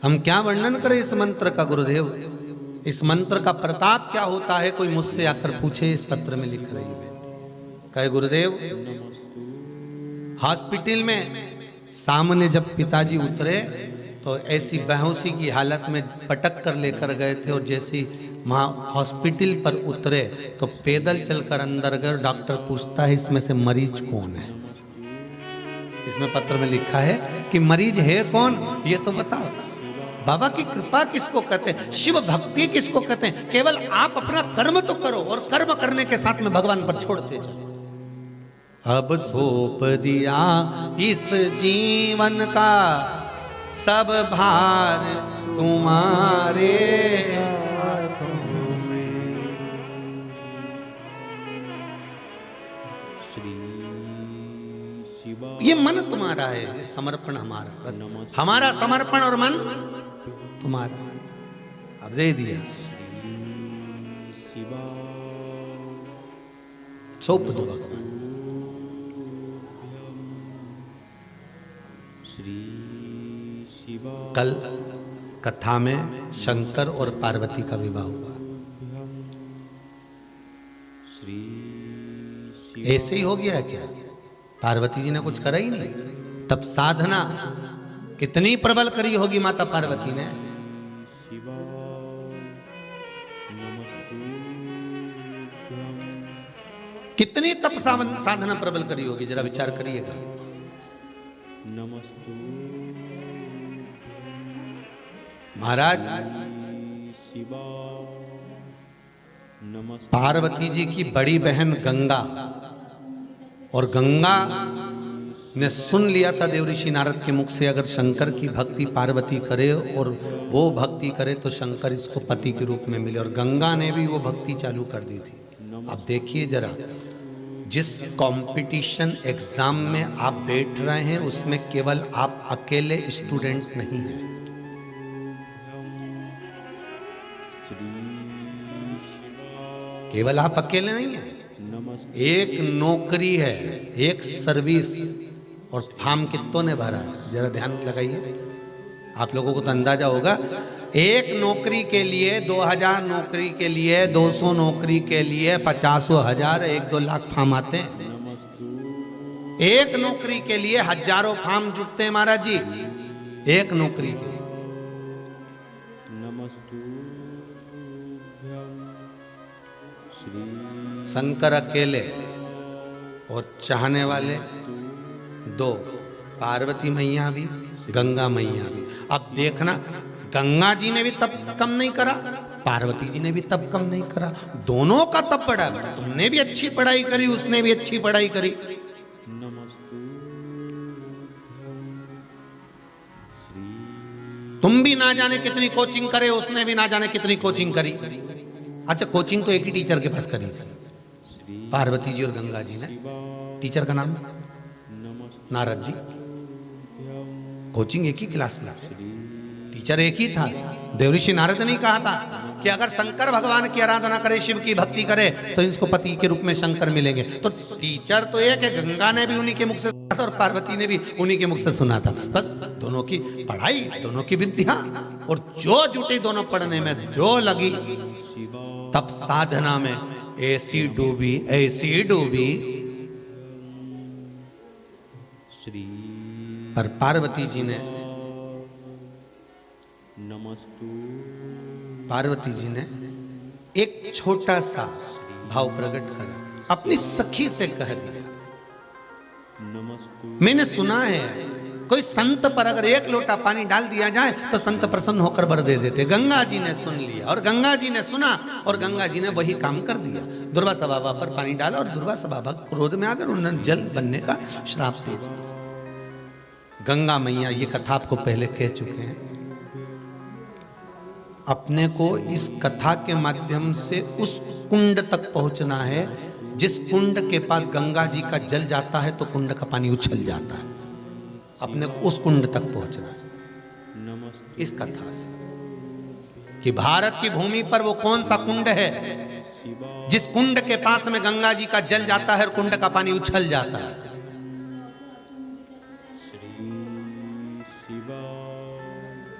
हम क्या वर्णन करें इस मंत्र का। गुरुदेव इस मंत्र का प्रताप क्या होता है, कोई मुझसे आकर पूछे, इस पत्र में लिख रही है। कहे गुरुदेव हॉस्पिटल में सामने जब पिताजी उतरे तो ऐसी बेहोशी की हालत में पटक कर लेकर गए थे, और जैसे वहाँ हॉस्पिटल पर उतरे तो पैदल चलकर अंदर गए। डॉक्टर पूछता है इसमें से मरीज कौन है। इसमें पत्र में लिखा है कि मरीज है कौन ये तो बताओ। बाबा की कृपा किसको कहते हैं, शिव भक्ति किसको कहते हैं। केवल आप अपना कर्म तो करो और कर्म करने के साथ में भगवान पर छोड़ते चलो। अब सौंप दिया इस जीवन का सब भार तुम्हारे हाथों में। श्री शिवा ये मन तुम्हारा है, ये समर्पण हमारा, बस हमारा समर्पण और मन तुम्हारा। अब दे दिया, शिवा सौंप दो भगवान। श्री शिवा कल कथा में शंकर और पार्वती का विवाह हुआ। श्री ऐसे ही हो गया है क्या, पार्वती जी ने कुछ करा ही नहीं। तब साधना कितनी प्रबल करी होगी माता पार्वती ने। शिवा नमस्तु कितनी तप साधना प्रबल करी होगी, जरा विचार करिएगा। नमस्तु महाराज शिवा नमस्तु पार्वती जी की बड़ी बहन गंगा, और गंगा ने सुन लिया था देवऋषि नारद के मुख से, अगर शंकर की भक्ति पार्वती करे और वो भक्ति करे तो शंकर इसको पति के रूप में मिले, और गंगा ने भी वो भक्ति चालू कर दी थी। अब देखिए जरा, जिस कंपटीशन एग्जाम में आप बैठ रहे हैं उसमें केवल आप अकेले स्टूडेंट नहीं हैं। केवल आप अकेले नहीं हैं, एक नौकरी है, एक सर्विस, और फॉर्म कितनों ने भरा है जरा ध्यान लगाइए। आप लोगों को तो अंदाजा होगा, एक नौकरी के लिए 2000 नौकरी के लिए 200 नौकरी के लिए 50,000 1-2 लाख फॉर्म आते हैं। एक नौकरी के लिए हजारों फॉर्म जुटते हैं महाराज जी, एक नौकरी के लिए। शंकर अकेले और चाहने वाले 2, पार्वती मैया भी गंगा मैया भी। अब देखना गंगा जी ने भी तब कम नहीं करा, पार्वती जी ने भी तप कम नहीं करा, दोनों का तप बड़ा है। तुमने भी अच्छी पढ़ाई करी, उसने भी अच्छी पढ़ाई करी। तुम भी ना जाने कितनी कोचिंग करे, उसने भी ना जाने कितनी कोचिंग करी। अच्छा, कोचिंग तो एक ही टीचर के पास करी थी, पार्वती जी और गंगा जी ने। टीचर का नाम नारद जी। कोचिंग एक ही क्लास में, टीचर एक ही था। देवऋषि नारद ने कहा था कि अगर शंकर भगवान की आराधना करे, शिव की भक्ति करे, तो इसको पति के रूप में शंकर मिलेंगे। तो टीचर तो एक है, गंगा ने भी उन्हीं के मुख से सुना था और पार्वती ने भी उन्हीं के मुख से सुना था। बस दोनों की पढ़ाई, दोनों की विद्या, और जो जुटी दोनों पढ़ने में, जो लगी तब साधना में ऐसी डूबी, ऐसी डूबी। पर पार्वती जी ने एक छोटा सा भाव प्रकट करा, अपनी सखी से कह दिया। मैंने सुना है कोई संत पर अगर एक लोटा पानी डाल दिया जाए तो संत प्रसन्न होकर वर दे देते। गंगा जी ने सुन लिया और गंगा जी ने सुना और गंगा जी ने वही काम कर दिया। दुर्वासा बाबा पर पानी डाला और दुर्वासा बाबा क्रोध में आकर उन्होंने जल बनने का श्राप दे दिया। गंगा मैया, ये कथा आपको पहले कह चुके हैं, अपने को इस कथा के माध्यम से उस कुंड तक पहुंचना है जिस कुंड के पास गंगा जी का जल जाता है तो कुंड का पानी उछल जाता है। अपने को उस कुंड तक पहुंचना है इस कथा से, कि भारत की भूमि पर वो कौन सा कुंड है जिस कुंड के पास में गंगा जी का जल जाता है और कुंड का पानी उछल जाता है।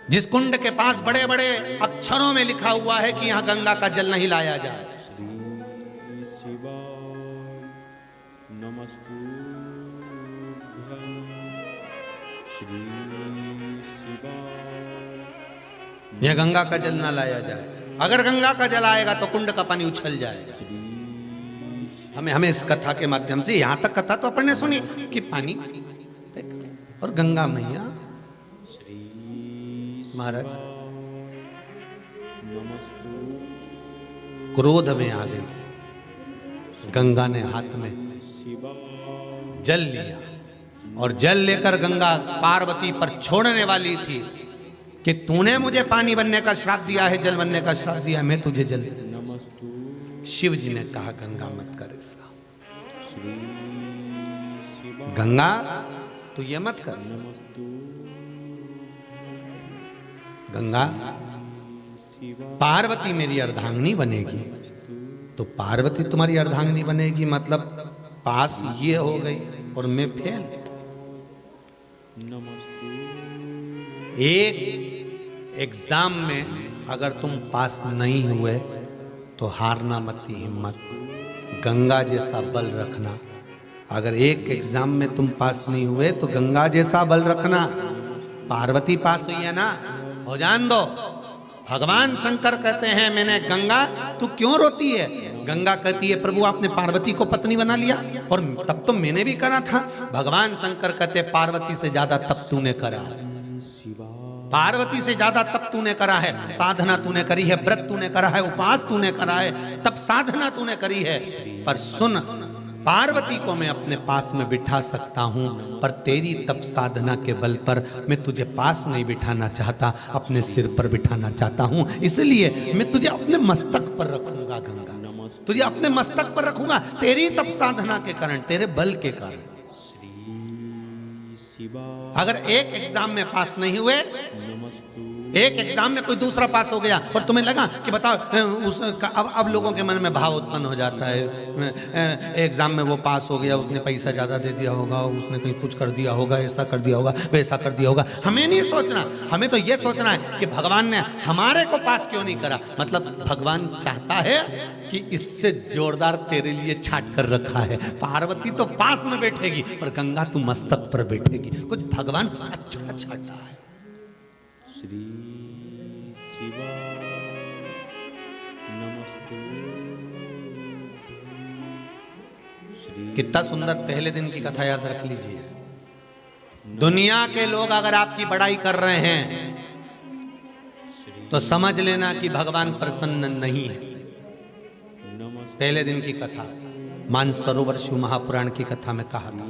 जिस कुंड के पास बड़े बड़े अक्षरों में लिखा हुआ है कि यहां गंगा का जल नहीं लाया जाए। यह गंगा का जल ना लाया जाए। अगर गंगा का जल आएगा तो कुंड का पानी उछल जाएगा। हमें इस कथा के माध्यम से, यहां तक कथा तो अपन ने सुनी कि पानी, और गंगा मैया महाराज क्रोध में आ गई। गंगा ने हाथ में जल लिया और जल लेकर गंगा पार्वती पर छोड़ने वाली थी कि तूने मुझे पानी बनने का श्राप दिया है, जल बनने का श्राप दिया, मैं तुझे जल। शिव जी ने कहा गंगा मत कर ऐसा, गंगा तू ये मत कर। गंगा, पार्वती मेरी अर्धांगिनी बनेगी तो पार्वती तुम्हारी अर्धांगिनी बनेगी, मतलब पास ये हो गई और मैं फेल। एक एग्जाम में अगर तुम पास नहीं हुए तो हारना मत, हिम्मत, गंगा जैसा बल रखना। अगर एक एग्जाम में तुम पास नहीं हुए तो गंगा जैसा बल रखना। पार्वती पास हुई है ना, हो जान दो। भगवान शंकर कहते हैं मैंने, गंगा तू क्यों रोती है? गंगा कहती है प्रभु आपने पार्वती को पत्नी बना लिया और तब तो मैंने भी करा था। भगवान शंकर कहते पार्वती से ज्यादा तप तूने करा है, पार्वती से ज्यादा तप तूने करा है, साधना तूने करी है, व्रत तूने करा है, उपवास तूने करा है, तप साधना तूने करी है। पर सुन, पार्वती को मैं अपने पास में बिठा सकता हूं, पर तेरी तप साधना के बल पर मैं तुझे पास नहीं बिठाना चाहता, अपने सिर पर बिठाना चाहता हूं। इसलिए मैं तुझे अपने मस्तक पर रखूंगा गंगा, तुझे अपने मस्तक पर रखूंगा तेरी तप साधना के कारण, तेरे बल के कारण। अगर एक एग्जाम में पास नहीं हुए, एक एग्जाम में कोई दूसरा पास हो गया और तुम्हें लगा कि बताओ अब लोगों के मन में भाव उत्पन्न हो जाता है, एग्जाम में वो पास हो गया, उसने पैसा ज्यादा दे दिया होगा, उसने कहीं कुछ कर दिया होगा, ऐसा कर दिया होगा, वैसा कर दिया होगा। हमें नहीं सोचना, हमें तो ये सोचना है कि भगवान ने हमारे को पास क्यों नहीं करा। मतलब भगवान चाहता है कि इससे जोरदार तेरे लिए छाट कर रखा है। पार्वती तो पास में बैठेगी पर गंगा तू मस्तक पर बैठेगी। कुछ भगवान अच्छा चाहता है। कितना सुंदर पहले दिन की कथा याद रख लीजिए। दुनिया के लोग अगर आपकी बड़ाई कर रहे हैं तो समझ लेना कि भगवान प्रसन्न नहीं है। नमस्ते पहले दिन की कथा मानसरोवर शिव महापुराण की कथा में कहा था,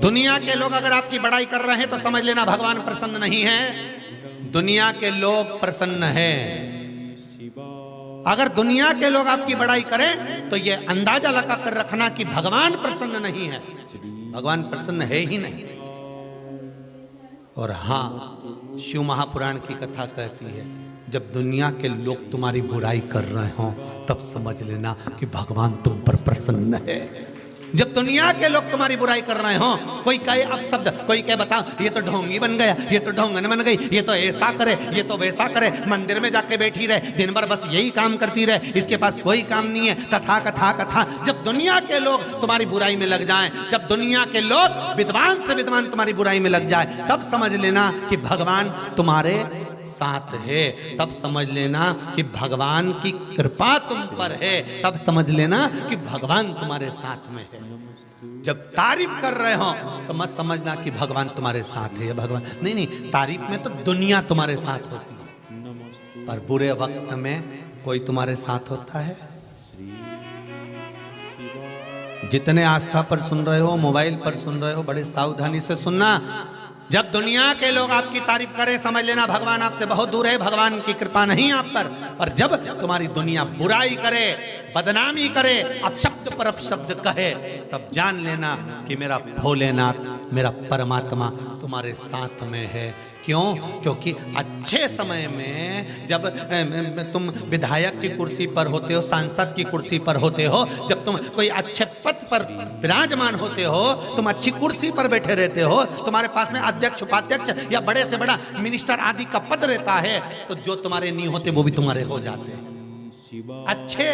दुनिया के लोग अगर आपकी बड़ाई कर रहे हैं तो समझ लेना भगवान प्रसन्न नहीं है। दुनिया के लोग प्रसन्न है। अगर दुनिया के लोग आपकी बड़ाई करें तो ये अंदाजा लगा कर रखना कि भगवान प्रसन्न नहीं है। भगवान प्रसन्न है ही नहीं। और हां, शिव महापुराण की कथा कहती है, जब दुनिया के लोग तुम्हारी बुराई कर रहे हो तब समझ लेना कि भगवान तुम पर प्रसन्न है। जब दुनिया के लोग तुम्हारी बुराई कर रहे हो, कोई कहे अपशब्द, कोई कहे बताओ ये तो ढोंगी बन गया, ये तो ढोंगन बन गई, ये तो ऐसा करे, ये तो वैसा करे, मंदिर में जाके बैठी रहे, दिन भर बस यही काम करती रहे, इसके पास कोई काम नहीं है, कथा कथा कथा। जब दुनिया के लोग तुम्हारी बुराई में लग जाएं, जब दुनिया के लोग विद्वान से विद्वान तुम्हारी बुराई में लग जाए, तब समझ लेना कि भगवान तुम्हारे साथ है। तब समझ लेना कि भगवान की कृपा तुम पर है। तब समझ लेना कि भगवान तुम्हारे साथ में है। जब तारीफ कर रहे हो तो मत समझना कि भगवान तुम्हारे साथ है। भगवान नहीं, तारीफ में तो दुनिया तुम्हारे साथ होती है, पर बुरे वक्त में कोई तुम्हारे साथ होता है। जितने आस्था पर सुन रहे हो, मोबाइल पर सुन रहे हो, बड़े सावधानी से सुनना। जब दुनिया के लोग आपकी तारीफ करें, समझ लेना भगवान आपसे बहुत दूर है, भगवान की कृपा नहीं आप पर जब तुम्हारी दुनिया बुराई करे, बदनामी करे, अपशब्द पर अपशब्द कहे, तब जान लेना कि मेरा भोलेनाथ, मेरा परमात्मा तुम्हारे साथ में है। क्यों? क्योंकि अच्छे समय में जब तुम विधायक की कुर्सी पर होते हो, सांसद की कुर्सी पर होते हो, जब तुम कोई अच्छे पद पर विराजमान होते हो, तुम अच्छी कुर्सी पर बैठे रहते हो, तुम्हारे पास में अध्यक्ष, उपाध्यक्ष या बड़े से बड़ा मिनिस्टर आदि का पद रहता है, तो जो तुम्हारे नहीं होते वो भी तुम्हारे हो जाते हैं। अच्छे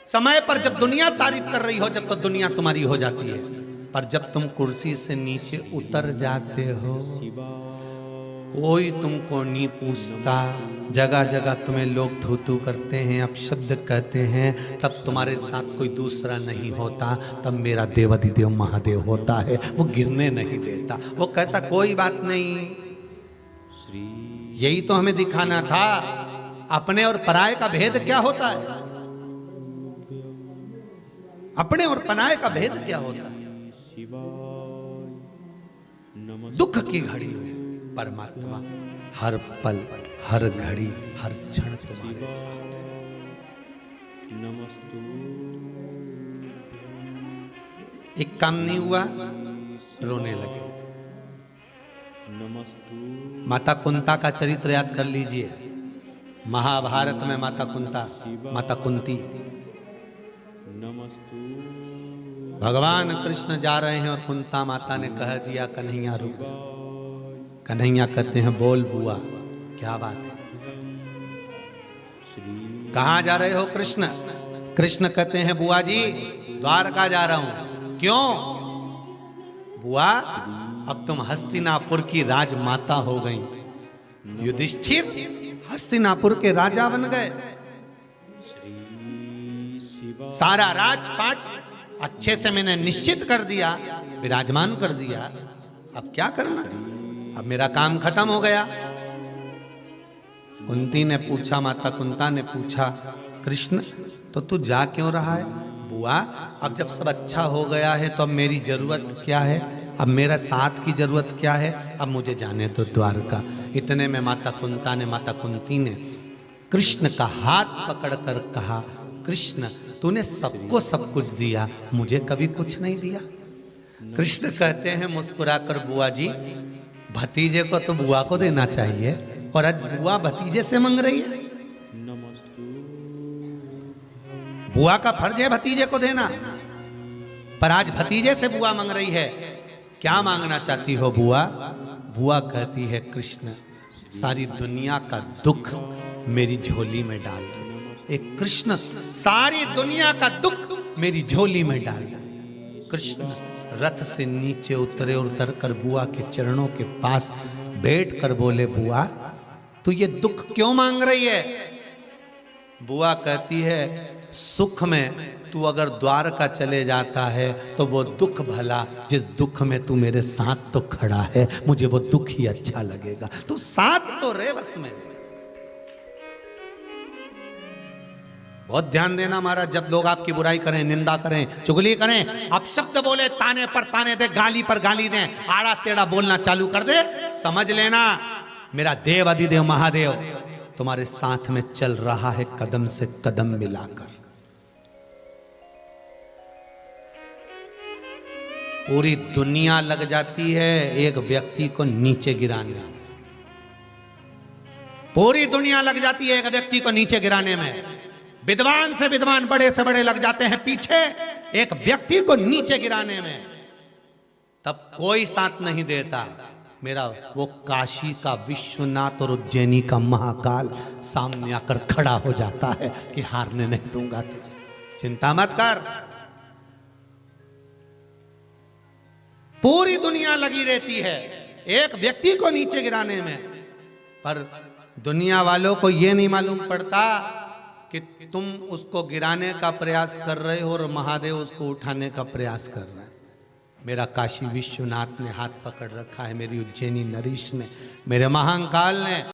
समय पर जब दुनिया तारीफ कर रही हो, जब तो दुनिया तुम्हारी हो जाती है, पर जब तुम कुर्सी से नीचे उतर जाते हो, कोई तुमको नहीं पूछता, जगह जगह तुम्हें लोग थू थू करते हैं, अपशब्द कहते हैं, तब तुम्हारे साथ कोई दूसरा नहीं होता, तब मेरा देवाधिदेव महादेव होता है। वो गिरने नहीं देता, वो कहता कोई बात नहीं। यही तो हमें दिखाना था, अपने और पराये का भेद क्या होता है। अपने और पराये का भेद क्या होता है। दुख की घड़ी में परमात्मा हर पल, हर घड़ी, हर क्षण तुम्हारे साथ है। एक काम नहीं हुआ, रोने लगे। माता कुंता का चरित्र याद कर लीजिए। महाभारत में माता कुंता, माता कुंती, भगवान कृष्ण जा रहे हैं और कुंता माता ने कह दिया कन्हैया रुक जा। कन्हैया कहते हैं बोल बुआ, क्या बात है, कहां जा रहे हो कृष्ण? कृष्ण कहते हैं बुआ जी द्वारका जा रहा हूं। क्यों? बुआ अब तुम हस्तिनापुर की राजमाता हो गई। युधिष्ठिर हस्तिनापुर के राजा बन गए। सारा राजपाट अच्छे से मैंने निश्चित कर दिया, विराजमान कर दिया। अब क्या करना? अब मेरा काम खत्म हो गया। कुंती ने पूछा, माता कुंता ने पूछा, कृष्ण तो तू जा क्यों रहा है? बुआ अब जब सब अच्छा हो गया है तो अब मेरी जरूरत क्या है? अब मेरा साथ की जरूरत क्या है? अब मुझे जाने दो द्वारका। इतने में माता कुंता ने, माता कुंती ने कृष्ण का हाथ पकड़कर कहा, कृष्ण तूने सबको सब कुछ दिया, मुझे कभी कुछ नहीं दिया। कृष्ण कहते हैं मुस्कुराकर, बुआ जी भतीजे को तो बुआ को देना चाहिए, और आज बुआ भतीजे से मांग रही है। बुआ का फर्ज है भतीजे को देना, पर आज भतीजे से बुआ मांग रही है। क्या मांगना चाहती हो बुआ? बुआ कहती है, कृष्ण सारी दुनिया का दुख मेरी झोली में डाल दो। एक कृष्ण सारी दुनिया का दुख मेरी झोली में डाल दो। कृष्ण रथ से नीचे उतरे और उतरकर बुआ के चरणों के पास बैठकर बोले, बुआ तू ये दुख क्यों मांग रही है? बुआ कहती है सुख में तू अगर द्वारका चले जाता है तो वो दुख भला, जिस दुख में तू मेरे साथ तो खड़ा है, मुझे वो दुख ही अच्छा लगेगा। तू साथ तो रहे बस में। बहुत ध्यान देना महाराज, जब लोग आपकी बुराई करें, निंदा करें, चुगली करें, आप शब्द बोले, ताने पर ताने दे, गाली पर गाली दें, आड़ा टेढ़ा बोलना चालू कर दे, समझ लेना मेरा देव अधिदेव महादेव तुम्हारे साथ में चल रहा है, कदम से कदम मिलाकर। पूरी दुनिया लग जाती है एक व्यक्ति को नीचे गिराने में, पूरी दुनिया लग जाती है एक व्यक्ति को नीचे गिराने में। विद्वान से विद्वान, बड़े से बड़े लग जाते हैं पीछे एक व्यक्ति को नीचे गिराने में, तब कोई साथ नहीं देता। मेरा वो काशी का विश्वनाथ और उज्जैनी का महाकाल सामने आकर खड़ा हो जाता है कि हारने नहीं दूंगा तुझे, चिंता मत कर। पूरी दुनिया लगी रहती है एक व्यक्ति को नीचे गिराने में, पर दुनिया वालों को यह नहीं मालूम पड़ता कि तुम उसको गिराने का प्रयास कर रहे हो और महादेव उसको उठाने का प्रयास कर रहे हैं। मेरा काशी विश्वनाथ ने हाथ पकड़ रखा है, मेरी उज्जैनी नरीश ने, मेरे महाकाल ने।